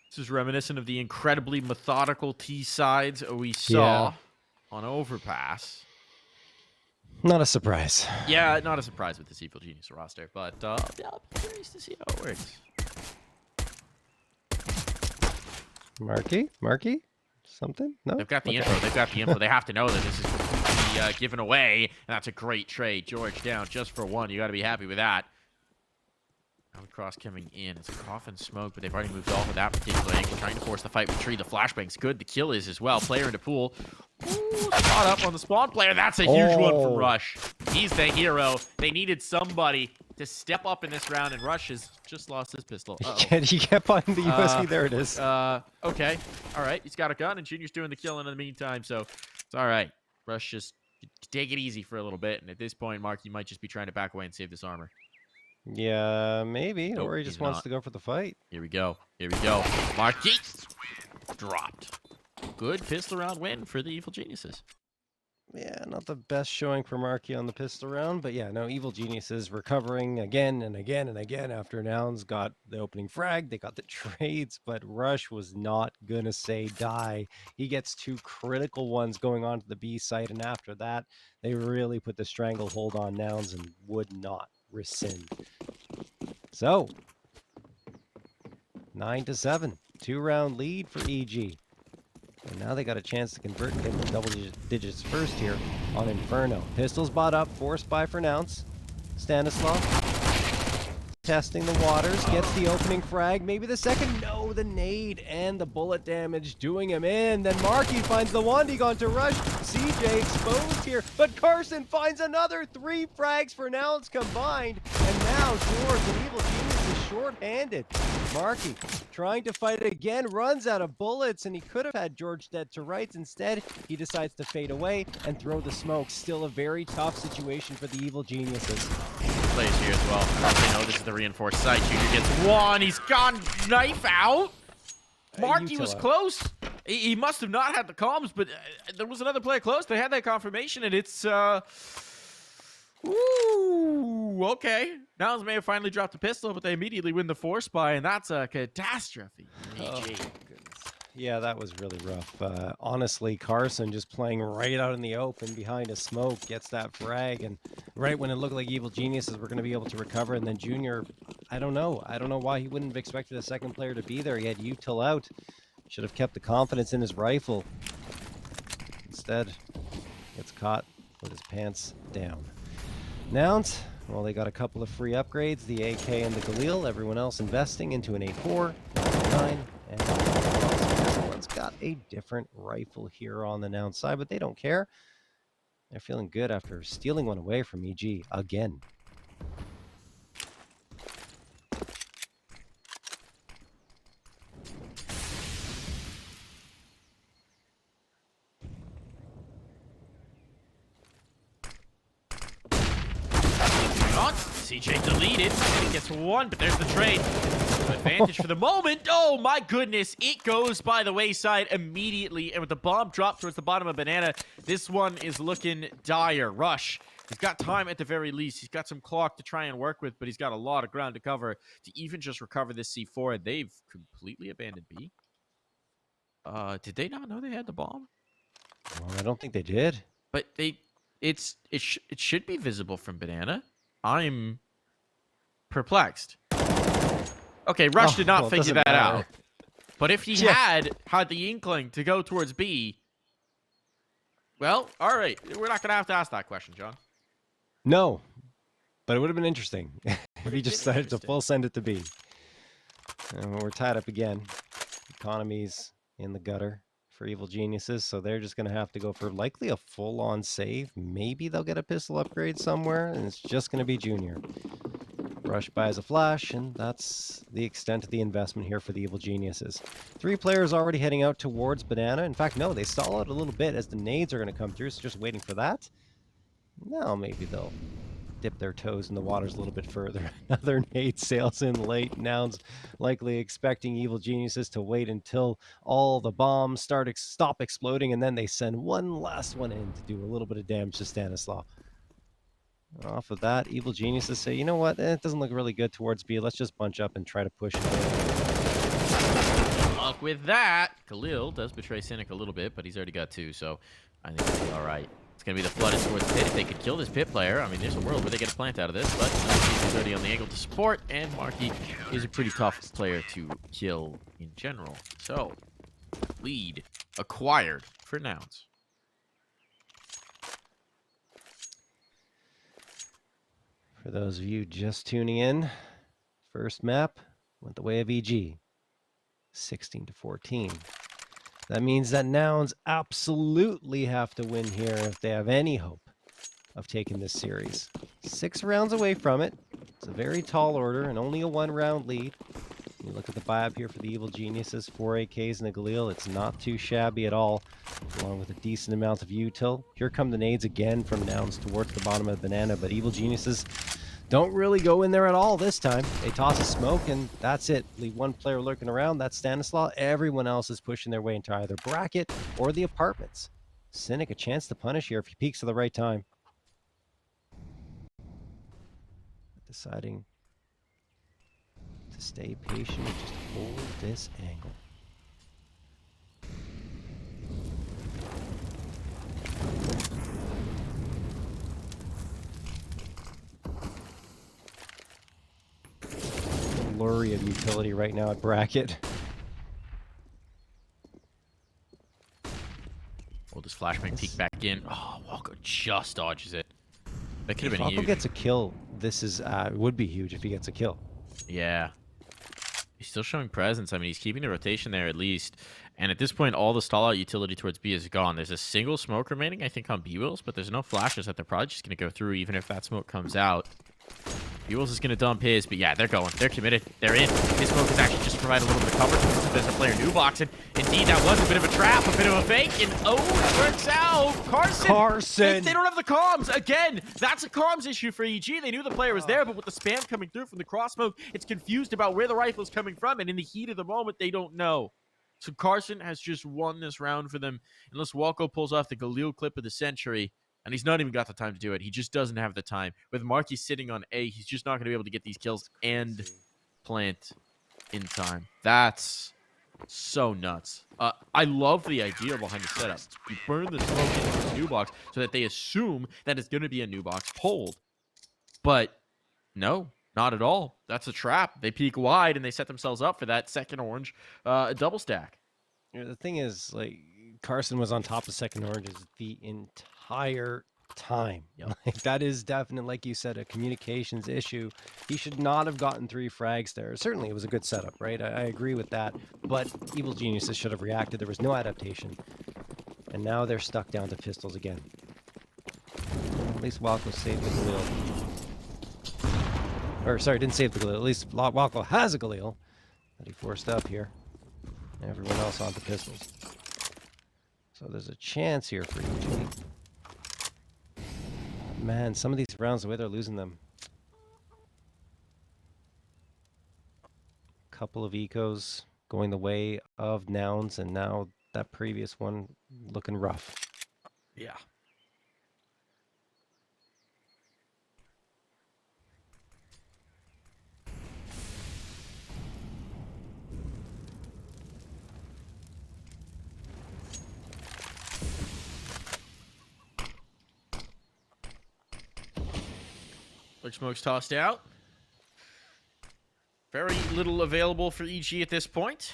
This is reminiscent of the incredibly methodical T-sides we saw on Overpass. Not a surprise. Yeah, not a surprise with this Evil Genius roster, but yeah, I'm curious to see how it works. MarKE? Something? No? They've got the info. They've got the info. They have to know that this is completely given away, and that's a great trade. George down just for one. You got to be happy with that. Cross coming in. It's a coffin smoke, but they've already moved off of that particular angle. Trying to force the fight with Tree. The flashbang's good. The kill is as well. Player into pool. Ooh, spot up on the spawn player. That's a huge one from Rush. He's the hero. They needed somebody to step up in this round, and Rush has just lost his pistol. He can't find the USB. There it is. Okay. All right. He's got a gun, and Junior's doing the killing in the meantime, so it's all right. Rush just take it easy for a little bit, and at this point, MarKE might just be trying to back away and save this armor. Yeah, maybe. Nope, or he just wants to go for the fight. Here we go. Here we go. MarKE dropped. Good pistol round win for the Evil Geniuses. Yeah, not the best showing for MarKE on the pistol round, but yeah, no, Evil Geniuses recovering again and again and again after Nouns got the opening frag. They got the trades, but Rush was not going to say die. He gets 2 critical ones going on to the B site, and after that, they really put the stranglehold on Nouns and would not rescind. So 9-7, 2-round lead for EG, and now they got a chance to convert and get the double digits first here on Inferno. Pistols bought up, forced by for Nouns. Stanislav testing the waters, gets the opening frag, maybe the second, no, the nade and the bullet damage doing him in. Then MarKE finds the 1D gone to Rush. CJ exposed here, but Carson finds another 3 frags for Nouns combined, and now George and Evil Genius is short-handed. MarKE trying to fight it again, runs out of bullets, and he could have had George dead to rights. Instead, he decides to fade away and throw the smoke. Still a very tough situation for the Evil Geniuses. Plays here as well. They know this is the reinforced site. Junior gets one. He's gone knife out. MarKE was close. He must have not had the comms, but there was another player close. They had that confirmation, and it's ooh, okay. Nouns may have finally dropped the pistol, but they immediately win the force buy, and that's a catastrophe. Oh, goodness. Yeah, that was really rough. Honestly, Carson just playing right out in the open behind a smoke, gets that frag, and right when it looked like Evil Geniuses were going to be able to recover, and then Junior, I don't know why he wouldn't have expected a second player to be there. He had util out. Should have kept the confidence in his rifle. Instead, gets caught with his pants down. Nouns, well, they got a couple of free upgrades, the AK and the Galil. Everyone else investing into an A4, 9, and everyone's got a different rifle here on the Nouns side, but they don't care. They're feeling good after stealing one away from EG again. CJ deleted. He gets one, but there's the trade. Advantage for the moment. Oh my goodness. It goes by the wayside immediately. And with the bomb dropped towards the bottom of Banana, this one is looking dire. Rush. He's got time at the very least. He's got some clock to try and work with, but he's got a lot of ground to cover to even just recover this C4. They've completely abandoned B. Did they not know they had the bomb? Well, I don't think they did. But it should be visible from Banana. I'm perplexed. Okay, Rush did not figure that out. But if he had the inkling to go towards B, well, all right. We're not going to have to ask that question, John. No. But it would have been interesting if he just decided to full send it to B. And we're tied up again. Economy's in the gutter for Evil Geniuses, so they're just going to have to go for likely a full-on save. Maybe they'll get a pistol upgrade somewhere, and it's just going to be Junior. Rush buys a flash, and that's the extent of the investment here for the Evil Geniuses. 3 players already heading out towards Banana. In fact, no, they stall out a little bit as the nades are going to come through, so just waiting for that. Now maybe they'll dip their toes in the waters a little bit further. Another nade sails in late. Nouns likely expecting Evil Geniuses to wait until all the bombs stop exploding, and then they send one last one in to do a little bit of damage to Stanislaw. Off of that, Evil Geniuses say, you know what, it doesn't look really good towards B. Let's just bunch up and try to push it in. Luck with that. Khalil does betray Cynic a little bit, but he's already got 2, so I think he'll be all right. It's going to be the flooded towards Pit. If they could kill this Pit player, I mean, there's a world where they get a plant out of this, but he's already on the angle to support, and MarKE is a pretty tough player to kill in general. So, lead acquired for Nouns. For those of you just tuning in, first map went the way of EG, 16-14. That means that Nouns absolutely have to win here if they have any hope of taking this series. 6 rounds away from it. It's a very tall order and only a 1-round lead. You look at the buy-up here for the Evil Geniuses, 4 AKs and a Galil. It's not too shabby at all, along with a decent amount of util. Here come the nades again from Nouns towards the bottom of the Banana, but Evil Geniuses don't really go in there at all this time. They toss a smoke, and that's it. Leave 1 player lurking around. That's Stanislaw. Everyone else is pushing their way into either bracket or the apartments. Cynic, a chance to punish here if he peeks at the right time. Deciding to stay patient and just hold this angle. Flurry of utility right now at bracket. Well, does Flashbang peek back in? Oh, Walco just dodges it. That could have been huge. Walco gets a kill. This is would be huge if he gets a kill. Yeah. He's still showing presence. I mean, he's keeping the rotation there at least. And at this point, all the stall-out utility towards B is gone. There's a single smoke remaining, I think, on bwills, but there's no flashes that they're probably just going to go through, even if that smoke comes out. bwills is going to dump his, but yeah, they're going. They're committed. They're in. His smoke is actually just provide a little bit of cover. There's a player new box, and indeed, that was a bit of a trap, a bit of a fake, and oh, it works out. Carson! They don't have the comms. Again, that's a comms issue for EG. They knew the player was there, but with the spam coming through from the cross smoke, it's confused about where the rifle is coming from, and in the heat of the moment, they don't know. So Carson has just won this round for them, unless Walco pulls off the Galil clip of the century. And he's not even got the time to do it. He just doesn't have the time. With MarKE sitting on A, he's just not going to be able to get these kills and plant in time. That's so nuts. I love the idea behind the setup. You burn the smoke into this new box so that they assume that it's going to be a new box hold. But no, not at all. That's a trap. They peek wide and they set themselves up for that second orange double stack. You know, the thing is, like, Carson was on top of second oranges the entire time. Yep. Like, that is definitely, like you said, a communications issue. He should not have gotten 3 frags there. Certainly, it was a good setup, right? I agree with that. But Evil Geniuses should have reacted. There was no adaptation. And now they're stuck down to pistols again. At least Walco saved the Galil. Or, sorry, didn't save the Galil. At least Walco has a Galil that he forced up here. Everyone else onto pistols. So there's a chance here for EG. Man, some of these rounds, the way they're losing them. Couple of ecos going the way of Nouns, and now that previous one looking rough. Yeah. Big smoke's tossed out. Very little available for EG at this point.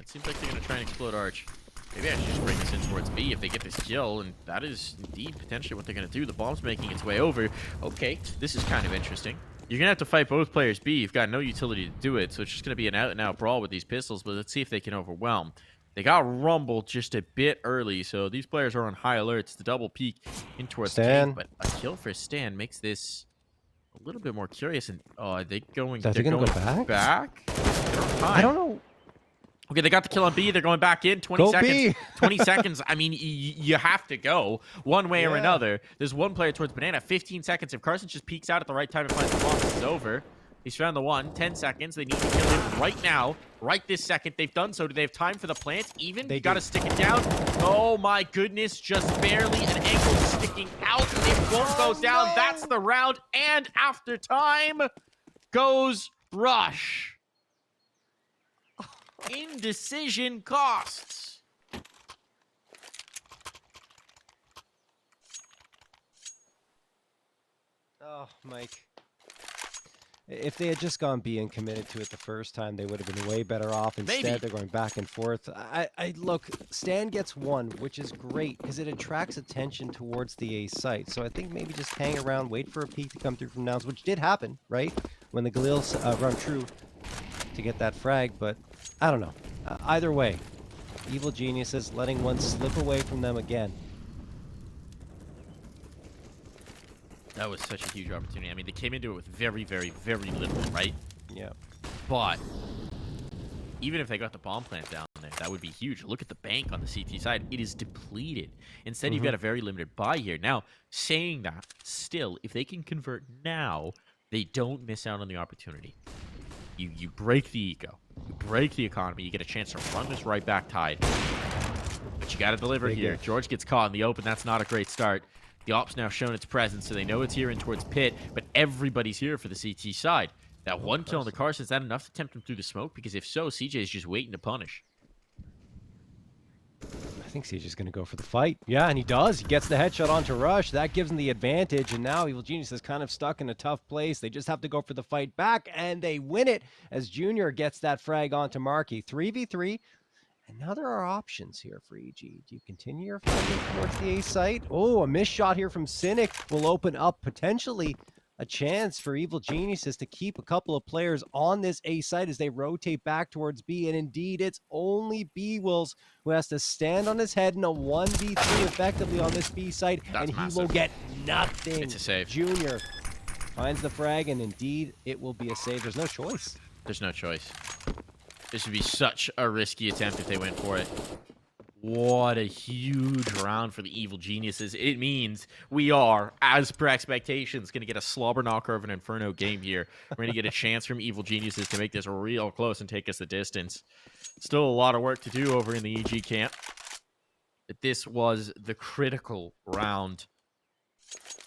It seems like they're going to try and explode Arch. Maybe I should just bring this in towards B if they get this kill, and that is indeed potentially what they're going to do. The bomb's making its way over. Okay, this is kind of interesting. You're going to have to fight both players B. You've got no utility to do it, so it's just going to be an out-and-out brawl with these pistols, but let's see if they can overwhelm. They got rumbled just a bit early, so these players are on high alert. It's the double peek in towards Stan. Cave, but a kill for Stan makes this a little bit more curious. And are they going? Are they going to go back? I don't know. Okay, they got the kill on B. They're going back in. 20 Go seconds. B. 20 seconds. I mean, you have to go one way or another. There's one player towards Banana. 15 seconds. If Carson just peeks out at the right time and finds the bomb, this is over. He's found the one. 10 seconds. They need to kill him right now. Right this second. They've done so. Do they have time for the plant? Even? They got to stick it down. Oh, my goodness. Just barely an ankle sticking out. It won't go down. No. That's the round. And after time goes Rush. Indecision costs. Oh, Mike. If they had just gone B and committed to it the first time, they would have been way better off. Instead, they're going back and forth. Look, Stan gets one, which is great because it attracts attention towards the A site. So I think maybe just hang around, wait for a peek to come through from Nouns, which did happen, right? When the Galils run true to get that frag, but I don't know. Either way, Evil Geniuses letting one slip away from them again. That was such a huge opportunity. I mean, they came into it with very, very, very little, right? Yeah. But even if they got the bomb plant down there, that would be huge. Look at the bank on the CT side. It is depleted. Instead, you've got a very limited buy here. Now, saying that, still, if they can convert now, they don't miss out on the opportunity. You break the eco. You break the economy. You get a chance to run this right back tide. But you got to deliver here. George gets caught in the open. That's not a great start. The Op's now shown its presence, so they know it's here in towards Pit, but everybody's here for the CT side. That one kill on the Carson, is that enough to tempt him through the smoke? Because if so, CJ is just waiting to punish. I think CJ's going to go for the fight. Yeah, and he does. He gets the headshot onto Rush. That gives him the advantage, and now Evil Genius is kind of stuck in a tough place. They just have to go for the fight back, and they win it as Junior gets that frag onto MarKE. 3v3. And now there are options here for EG. Do you continue your fighting towards the A site? Oh, a missed shot here from Cynic will open up potentially a chance for Evil Geniuses to keep a couple of players on this A site as they rotate back towards B. And indeed, it's only bwills who has to stand on his head in a 1v3 effectively on this B site. That's and massive. He will get nothing. It's a save. Junior finds the frag, and indeed, it will be a save. There's no choice. There's no choice. This would be such a risky attempt if they went for it. What a huge round for the Evil Geniuses. It means we are, as per expectations, going to get a slobber knocker of an Inferno game here. We're going to get a chance from Evil Geniuses to make this real close and take us the distance. Still a lot of work to do over in the EG camp. But this was the critical round.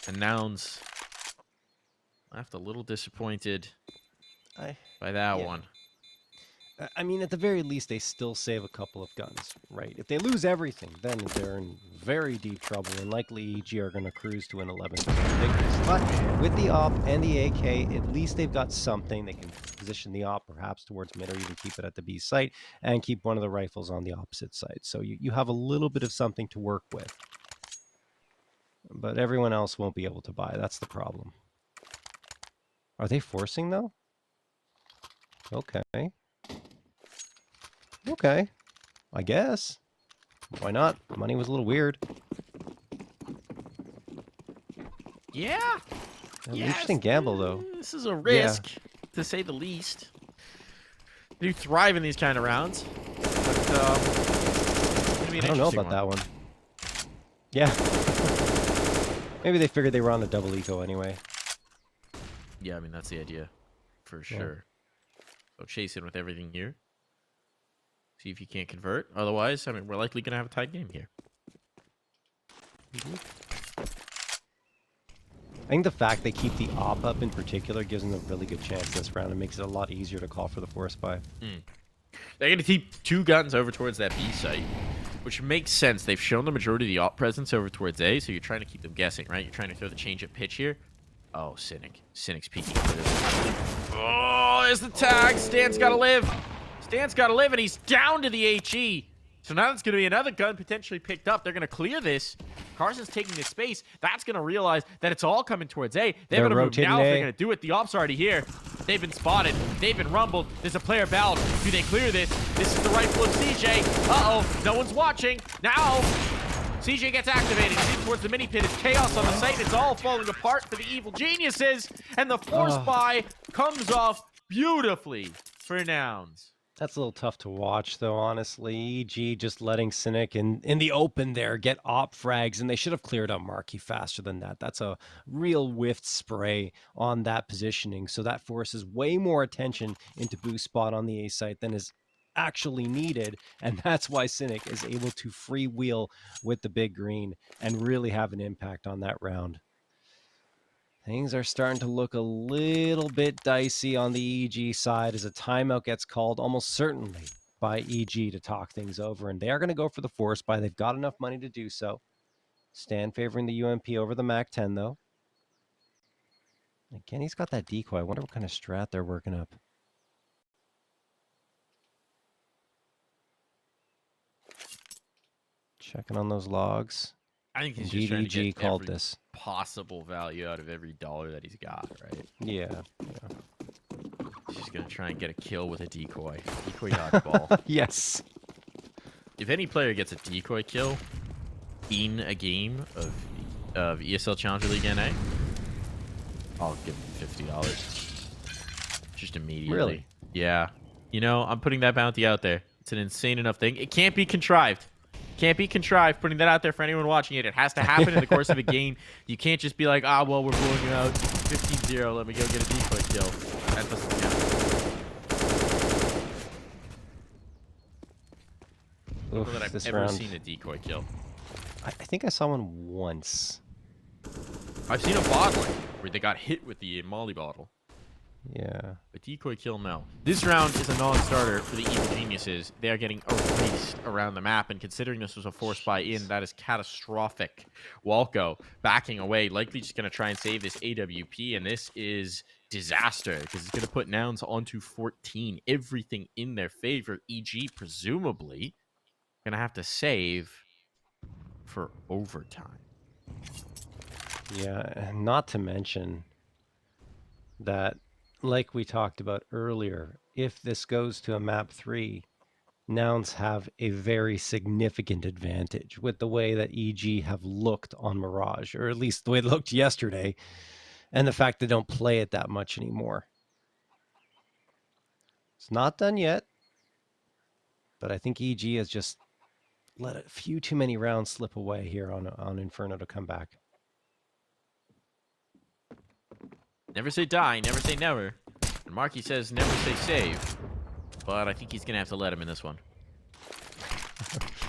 And Nouns left a little disappointed by that one. I mean, at the very least, they still save a couple of guns, right? If they lose everything, then they're in very deep trouble, and likely EG are going to cruise to an 11% victory. But with the AWP and the AK, at least they've got something. They can position the AWP perhaps towards mid, or even keep it at the B site, and keep one of the rifles on the opposite side. So you have a little bit of something to work with. But everyone else won't be able to buy. That's the problem. Are they forcing, though? Okay. Okay, I guess. Why not? Money was a little weird. Yeah. Interesting gamble, though. This is a risk, to say the least. They do thrive in these kind of rounds. But, I don't know about that one. Yeah. Maybe they figured they were on a double eco anyway. Yeah, I mean, that's the idea. For sure. So chase in with everything here. See if you can't convert. Otherwise, I mean, we're likely going to have a tight game here. I think the fact they keep the AWP up in particular gives them a really good chance this round and makes it a lot easier to call for the force buy. They're going to keep two guns over towards that B site, which makes sense. They've shown the majority of the AWP presence over towards A, so you're trying to keep them guessing, right? You're trying to throw the change at pitch here. Oh, Cynic. Cynic's peeking for this. Oh, there's the tag. Stan's got to live. Stan's got to live, and he's down to the HE. So now it's going to be another gun potentially picked up. They're going to clear this. Carson's taking this space. That's going to realize that it's all coming towards A. They're going to move now. If they're going to do it, the op's already here. They've been spotted. They've been rumbled. There's a player bound. Do they clear this? This is the rifle of CJ. Uh-oh. No one's watching. Now, CJ gets activated. He's in towards the mini pit. It's chaos on the site. It's all falling apart for the evil geniuses. And the force buy comes off beautifully for Nouns. That's a little tough to watch, though, honestly. EG just letting Cynic in the open there get op frags, and they should have cleared up MarKE faster than that. That's a real whiffed spray on that positioning, so that forces way more attention into boost spot on the A site than is actually needed, and that's why Cynic is able to freewheel with the big green and really have an impact on that round. Things are starting to look a little bit dicey on the EG side as a timeout gets called almost certainly by EG to talk things over. And they are going to go for the force buy. They've got enough money to do so. Stan favoring the UMP over the MAC-10, though. Again, he's got that decoy. I wonder what kind of strat they're working up. Checking on those logs. I think he's just trying to get called this possible value out of every dollar that he's got, right? Yeah. He's gonna try and get a kill with a decoy. Decoy dodgeball. Yes. If any player gets a decoy kill in a game of ESL Challenger League NA, I'll give him $50. Just immediately. Really? Yeah. You know, I'm putting that bounty out there. It's an insane enough thing. It can't be contrived. Can't be contrived, putting that out there for anyone watching it. It has to happen in the course of a game. You can't just be like, ah, well, we're blowing it out 15-0. Let me go get a decoy kill. That doesn't count. I don't know that I've ever seen a decoy kill. I think I saw one once. I've seen a bottling where they got hit with the molly bottle. Yeah. A decoy kill, no. This round is a non-starter for the evil geniuses. They are getting erased around the map, and considering this was a force buy in, that is catastrophic. Walco backing away, likely just going to try and save this AWP, and this is disaster because it's going to put Nouns onto 14. Everything in their favor. EG presumably going to have to save for overtime. Yeah, and not to mention that, like we talked about earlier, if this goes to a map 3, Nouns have a very significant advantage with the way that EG have looked on Mirage, or at least the way it looked yesterday, and the fact they don't play it that much anymore. It's not done yet, but I think EG has just let a few too many rounds slip away here on Inferno to come back. Never say die, never say never. And MarKE says never say save. But I think he's going to have to let him in this one.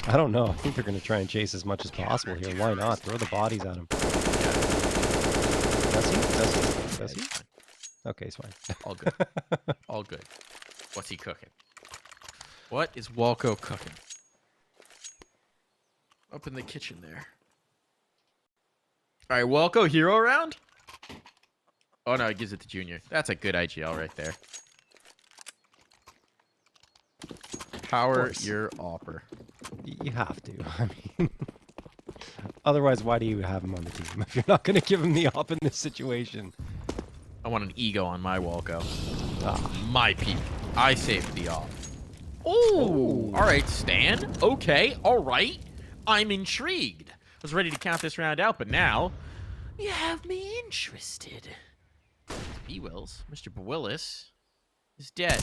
I don't know. I think they're going to try and chase as much as possible here. Why not? Throw the bodies at him. Does he? Does he? Okay, he's fine. All good. All good. What's he cooking? What is Walco cooking? Up in the kitchen there. All right, Walco hero round? Oh, no, he gives it to Junior. That's a good IGL right there. Power your opper. You have to. I mean, otherwise, why do you have him on the team if you're not going to give him the op in this situation? I want an ego on my Walco. My peak. I saved the op. Oh, all right, Stan. Okay, all right. I'm intrigued. I was ready to count this round out, but now you have me interested. bwills, Mr. bwills is dead.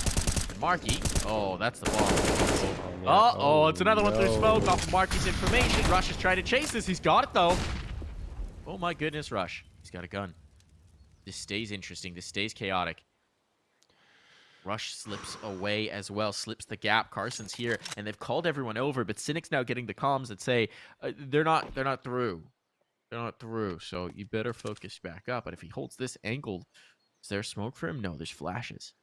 And MarKE, oh, that's the bomb. Uh-oh, it's another one through smoke off of MarKE's information. Rush is trying to chase this. He's got it, though. Oh, my goodness, Rush. He's got a gun. This stays interesting. This stays chaotic. Rush slips away as well, slips the gap. Carson's here, and they've called everyone over, but Cynic's now getting the comms that say they're not through. They're not through, so you better focus back up. But if he holds this angle, is there smoke for him? No, there's flashes.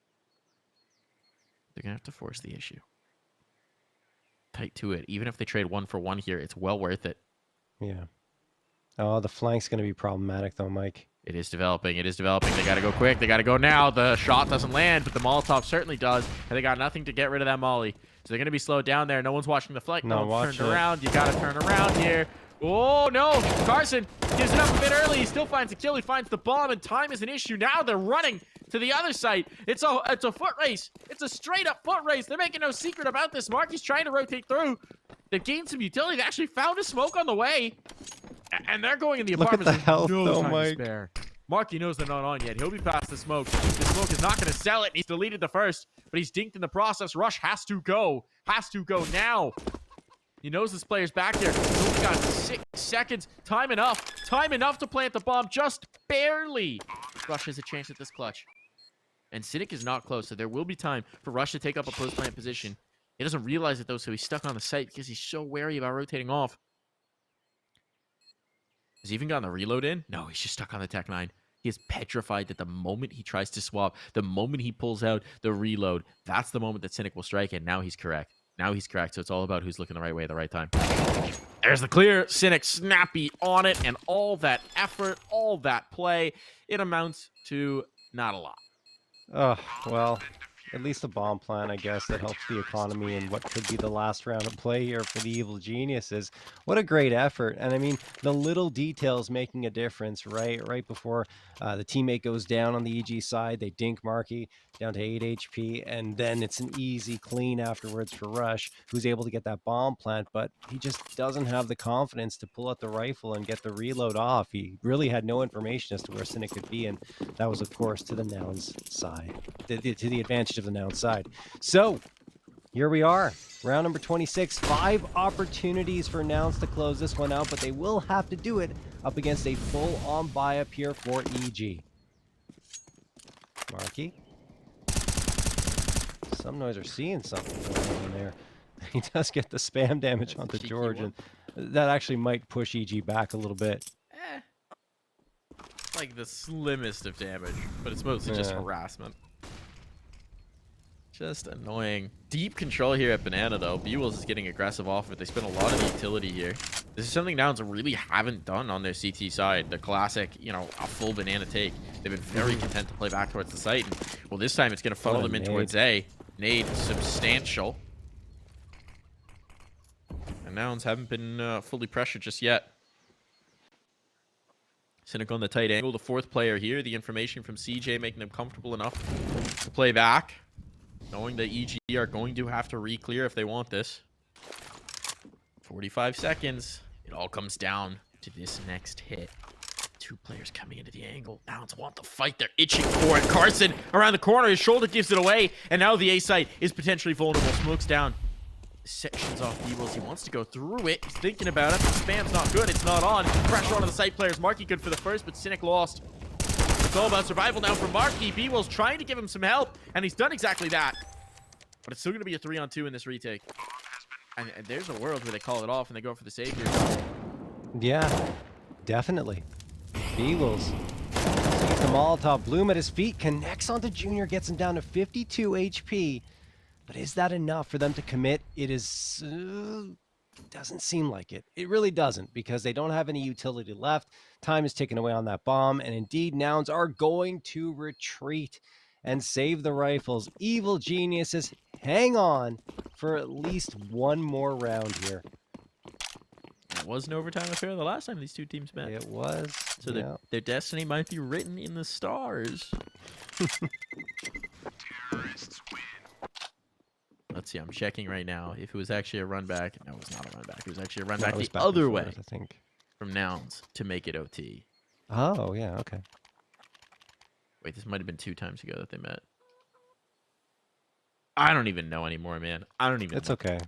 They're going to have to force the issue. Tight to it. Even if they trade 1-for-1 here, it's well worth it. Yeah. Oh, the flank's going to be problematic, though, Mike. It is developing. It is developing. They got to go quick. They got to go now. The shot doesn't land, but the Molotov certainly does. And they got nothing to get rid of that molly. So they're going to be slowed down there. No one's watching the flight. No one's turned around. You got to turn around here. Oh, no. Carson gives it up a bit early. He still finds a kill. He finds the bomb, and time is an issue. Now they're running to the other site. It's a foot race. It's a straight-up foot race. They're making no secret about this. MarKE's trying to rotate through. They've gained some utility. They actually found a smoke on the way. And they're going in the apartments. Look at the health, though, Mike. MarKE knows they're not on yet. He'll be past the smoke. The smoke is not going to sell it. He's deleted the first, but he's dinked in the process. Rush has to go. Has to go now. He knows this player's back there. He's only got 6 seconds. Time enough. Time enough to plant the bomb. Just barely. Rush has a chance at this clutch. And Cynic is not close, so there will be time for Rush to take up a post-plant position. He doesn't realize it, though, so he's stuck on the site because he's so wary about rotating off. Has he even gotten the reload in? No, he's just stuck on the Tech 9. He is petrified that the moment he tries to swap, the moment he pulls out the reload, that's the moment that Cynic will strike, and now he's correct. Now he's correct, so it's all about who's looking the right way at the right time. There's the clear. Cynic snappy on it, and all that effort, all that play, it amounts to not a lot. Oh, well, at least a bomb plan, I guess, that helps the economy in what could be the last round of play here for the Evil Geniuses. What a great effort. And I mean, the little details making a difference, right? Right before the teammate goes down on the EG side, they dink MarKE down to 8 HP, and then it's an easy clean afterwards for Rush, who's able to get that bomb plant, but he just doesn't have the confidence to pull out the rifle and get the reload off. He really had no information as to where Cynic could be, and that was, of course, to the Nouns side, to the advantage of the Nouns side. So here we are, round number 26. 5 opportunities for Nouns to close this one out, but they will have to do it up against a full-on buy up here for EG. MarKE. Some noise are seeing something going on there. He does get the spam damage onto George, and that actually might push EG back a little bit. Like the slimmest of damage, but it's mostly just harassment. Just annoying. Deep control here at Banana, though. bwills is getting aggressive off it. They spend a lot of utility here. This is something Nouns really haven't done on their CT side. The classic, you know, a full banana take. They've been very content to play back towards the site. And, well, this time it's going to funnel them in towards A. Nade substantial. And Nouns haven't been fully pressured just yet. Cynic on the tight angle. The 4th player here. The information from CJ making them comfortable enough to play back. Knowing that EG are going to have to re-clear if they want this. 45 seconds. It all comes down to this next hit. 2 players coming into the angle. Nouns want the fight. They're itching for it. Carson around the corner. His shoulder gives it away. And now the A site is potentially vulnerable. Smokes down. Sections off bwills. He wants to go through it. He's thinking about it. The spam's not good. It's not on. Pressure onto the site players. MarKE good for the first, but Cynic lost. It's all about survival now for MarKE. bwills trying to give him some help, and he's done exactly that. But it's still going to be a 3-on-2 in this retake. And there's a world where they call it off and they go for the save here. Yeah, definitely. bwills sees the Molotov bloom at his feet, connects onto Junior, gets him down to 52 HP. But is that enough for them to commit? It is... doesn't seem like it. It really doesn't, because they don't have any utility left. Time is ticking away on that bomb, and indeed, Nouns are going to retreat and save the rifles. Evil Geniuses hang on for at least one more round here. It was an overtime affair the last time these two teams met. It was. So yeah. Their destiny might be written in the stars. Let's see, I'm checking right now. If it was actually a run back. No, it was not a run back. It was actually a run back the other way, I think, from Nouns to make it OT. Oh, yeah, okay. Wait, this might have been 2 times ago that they met. I don't even know anymore, man. I don't even know. It's okay.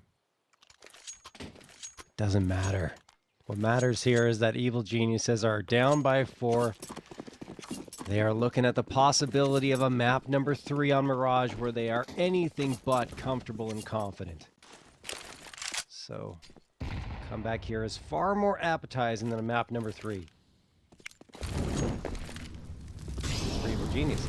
Doesn't matter. What matters here is that Evil Geniuses are down by 4. They are looking at the possibility of a map number 3 on Mirage where they are anything but comfortable and confident. So, comeback here is far more appetizing than a map number 3. For Evil Geniuses.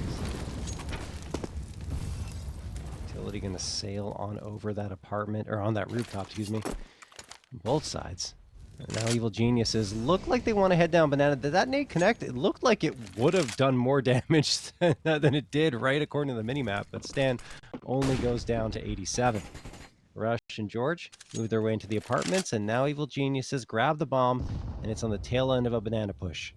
Utility gonna sail on over that apartment, or on that rooftop, excuse me. On both sides. Now Evil Geniuses look like they want to head down Banana. Did that nade connect? It looked like it would have done more damage than it did, right, according to the minimap. But Stan only goes down to 87. Rush and George move their way into the apartments, and now Evil Geniuses grab the bomb, and it's on the tail end of a banana push.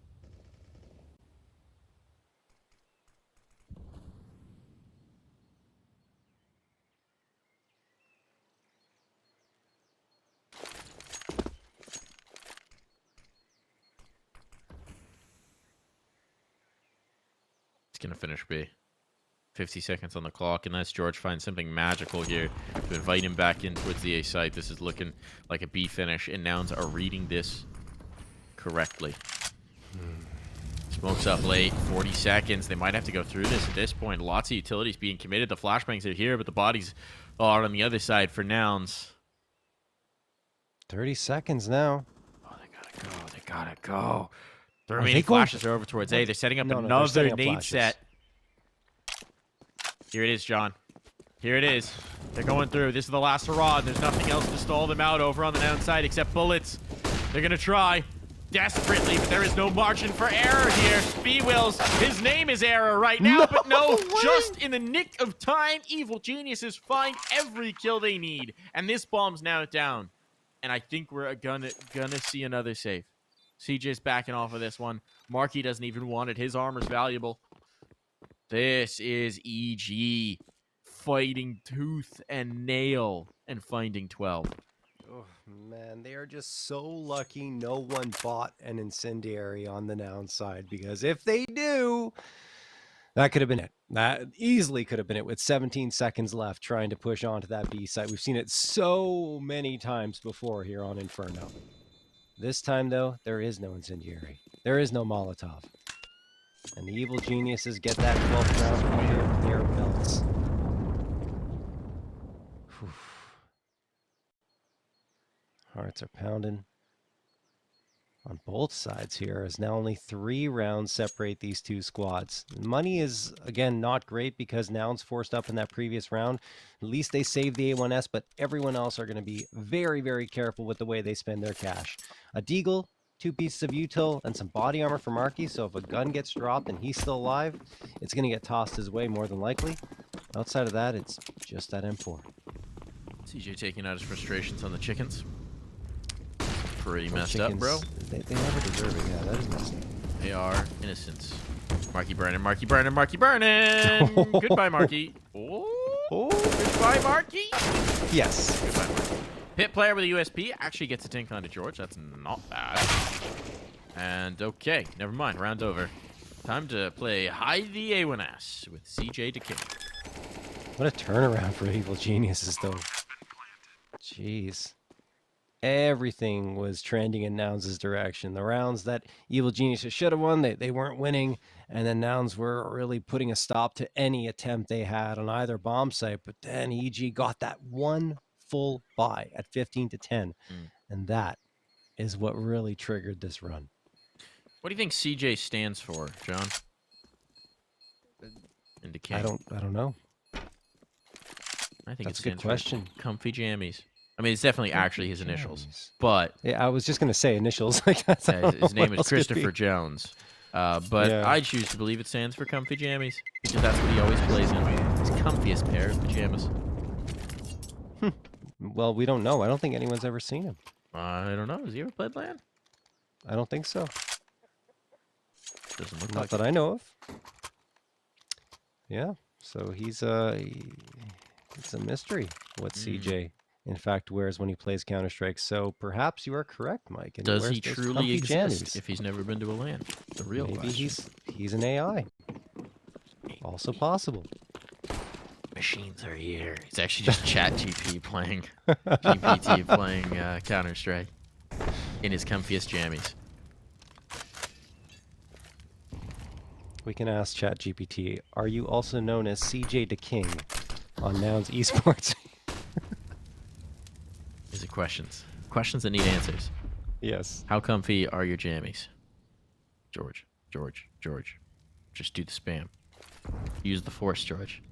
It's going to finish B. 50 seconds on the clock, unless George finds something magical here to invite him back in towards the A site. This is looking like a B finish, and Nouns are reading this correctly. Smokes up late, 40 seconds. They might have to go through this at this point. Lots of utilities being committed. The flashbangs are here, but the bodies are on the other side for Nouns. 30 seconds now. Oh, they gotta go. They gotta go. The remaining flashes are over towards A. They're setting up another nade set. Here it is, John. Here it is. They're going through. This is the last hurrah. There's nothing else to stall them out over on the downside except bullets. They're going to try desperately, but there is no margin for error here. bwills, his name is Error right now, but no, just in the nick of time, Evil Geniuses find every kill they need. And this bomb's now down. And I think we're gonna see another save. CJ's backing off of this one. MarKE doesn't even want it. His armor's valuable. This is EG fighting tooth and nail and finding 12. Oh, man, they are just so lucky no one bought an incendiary on the Nouns side, because if they do, that could have been it. That easily could have been it with 17 seconds left trying to push onto that B site. We've seen it so many times before here on Inferno. This time, though, there is no incendiary. There is no Molotov. And the Evil Geniuses get that 12th round under their belts. Whew. Hearts are pounding on both sides here, as now only 3 rounds separate these two squads. Money is, again, not great because Nouns forced up in that previous round. At least they saved the A1S, but everyone else are going to be very, very careful with the way they spend their cash. A Deagle, 2 pieces of util, and some body armor for MarKE, so if a gun gets dropped and he's still alive, it's going to get tossed his way more than likely. Outside of that, it's just that M4. CJ taking out his frustrations on the chickens. Pretty messed up, bro. They never deserve it. Yeah, that is messed up. They are innocents. MarKE burning, MarKE burning, MarKE burning! Goodbye, MarKE. Oh, goodbye, MarKE. Yes. Goodbye, MarKE. Pit player with a USP actually gets a tink onto George. That's not bad. And okay, never mind. Round over. Time to play Hide the A1S with CJ to King. What a turnaround for Evil Geniuses, though. Jeez. Everything was trending in Nouns' direction. The rounds that Evil Geniuses should have won, they weren't winning. And then Nouns were really putting a stop to any attempt they had on either bomb site. But then EG got that one full buy at 15-10. And that is what really triggered this run. What do you think CJ stands for, John? Into King. I don't know. I think That's it a good stands question. for Comfy Jammies. I mean, it's definitely actually his initials, but yeah, I was just gonna say initials. His name is Christopher Jones, but yeah. I choose to believe it stands for Comfy Jammies because that's what he always plays in. His comfiest pair of pajamas. Well, we don't know. I don't think anyone's ever seen him. I don't know. Has he ever played LAN? I don't think so. Doesn't look Not like that I know of. Yeah, so he's it's a mystery what CJ in fact wears when he plays Counter-Strike. So perhaps you are correct, Mike. And does he truly exist if he's never been to a LAN? The real Maybe question. he's an AI. Also possible. Machines are here. It's actually just ChatGPT playing GPT playing Counter-Strike in his comfiest jammies. We can ask ChatGPT, are you also known as CJ the King on Nouns Esports? These are questions. Questions that need answers. Yes. How comfy are your jammies? George. Just do the spam. Use the force, George.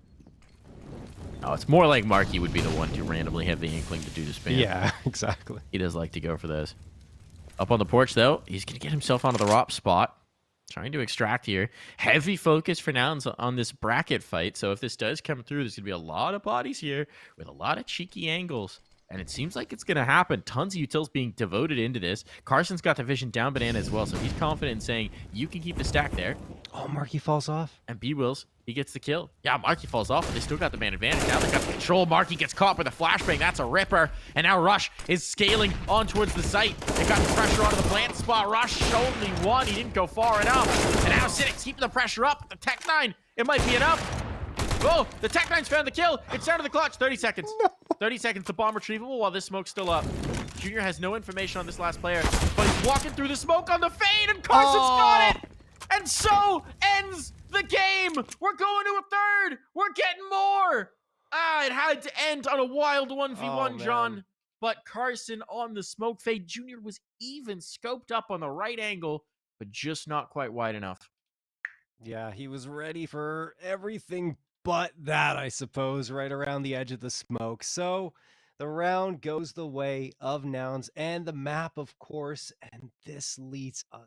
Oh, it's more like MarKE would be the one to randomly have the inkling to do the spam. Yeah, exactly. He does like to go for those. Up on the porch, though. He's going to get himself onto the ROP spot. Trying to extract here. Heavy focus for Nouns on this bracket fight. So if this does come through, there's going to be a lot of bodies here with a lot of cheeky angles. And it seems like it's going to happen. Tons of utils being devoted into this. Carson's got the vision down banana as well. So he's confident in saying, you can keep the stack there. Oh, MarKE falls off. And bwills, he gets the kill. Yeah, MarKE falls off, but they still got the man advantage. Now they got the control. MarKE gets caught with a flashbang. That's a ripper. And now Rush is scaling on towards the site. They got the pressure onto the plant spot. Rush only one. He didn't go far enough. And now Cynic's keeping the pressure up. The Tech 9, it might be enough. Oh, the Tech 9's found the kill. It's down to the clutch. 30 seconds. No. 30 seconds to bomb retrievable while this smoke's still up. Junior has no information on this last player, but he's walking through the smoke on the fade, and Carson's got it! And so ends the game. We're going to a third. We're getting more. It had to end on a wild 1v1, John. But Carson on the smoke fade. Junior was even scoped up on the right angle, but just not quite wide enough. Yeah, he was ready for everything but that, I suppose, right around the edge of the smoke. So the round goes the way of Nouns and the map, of course, and this leads us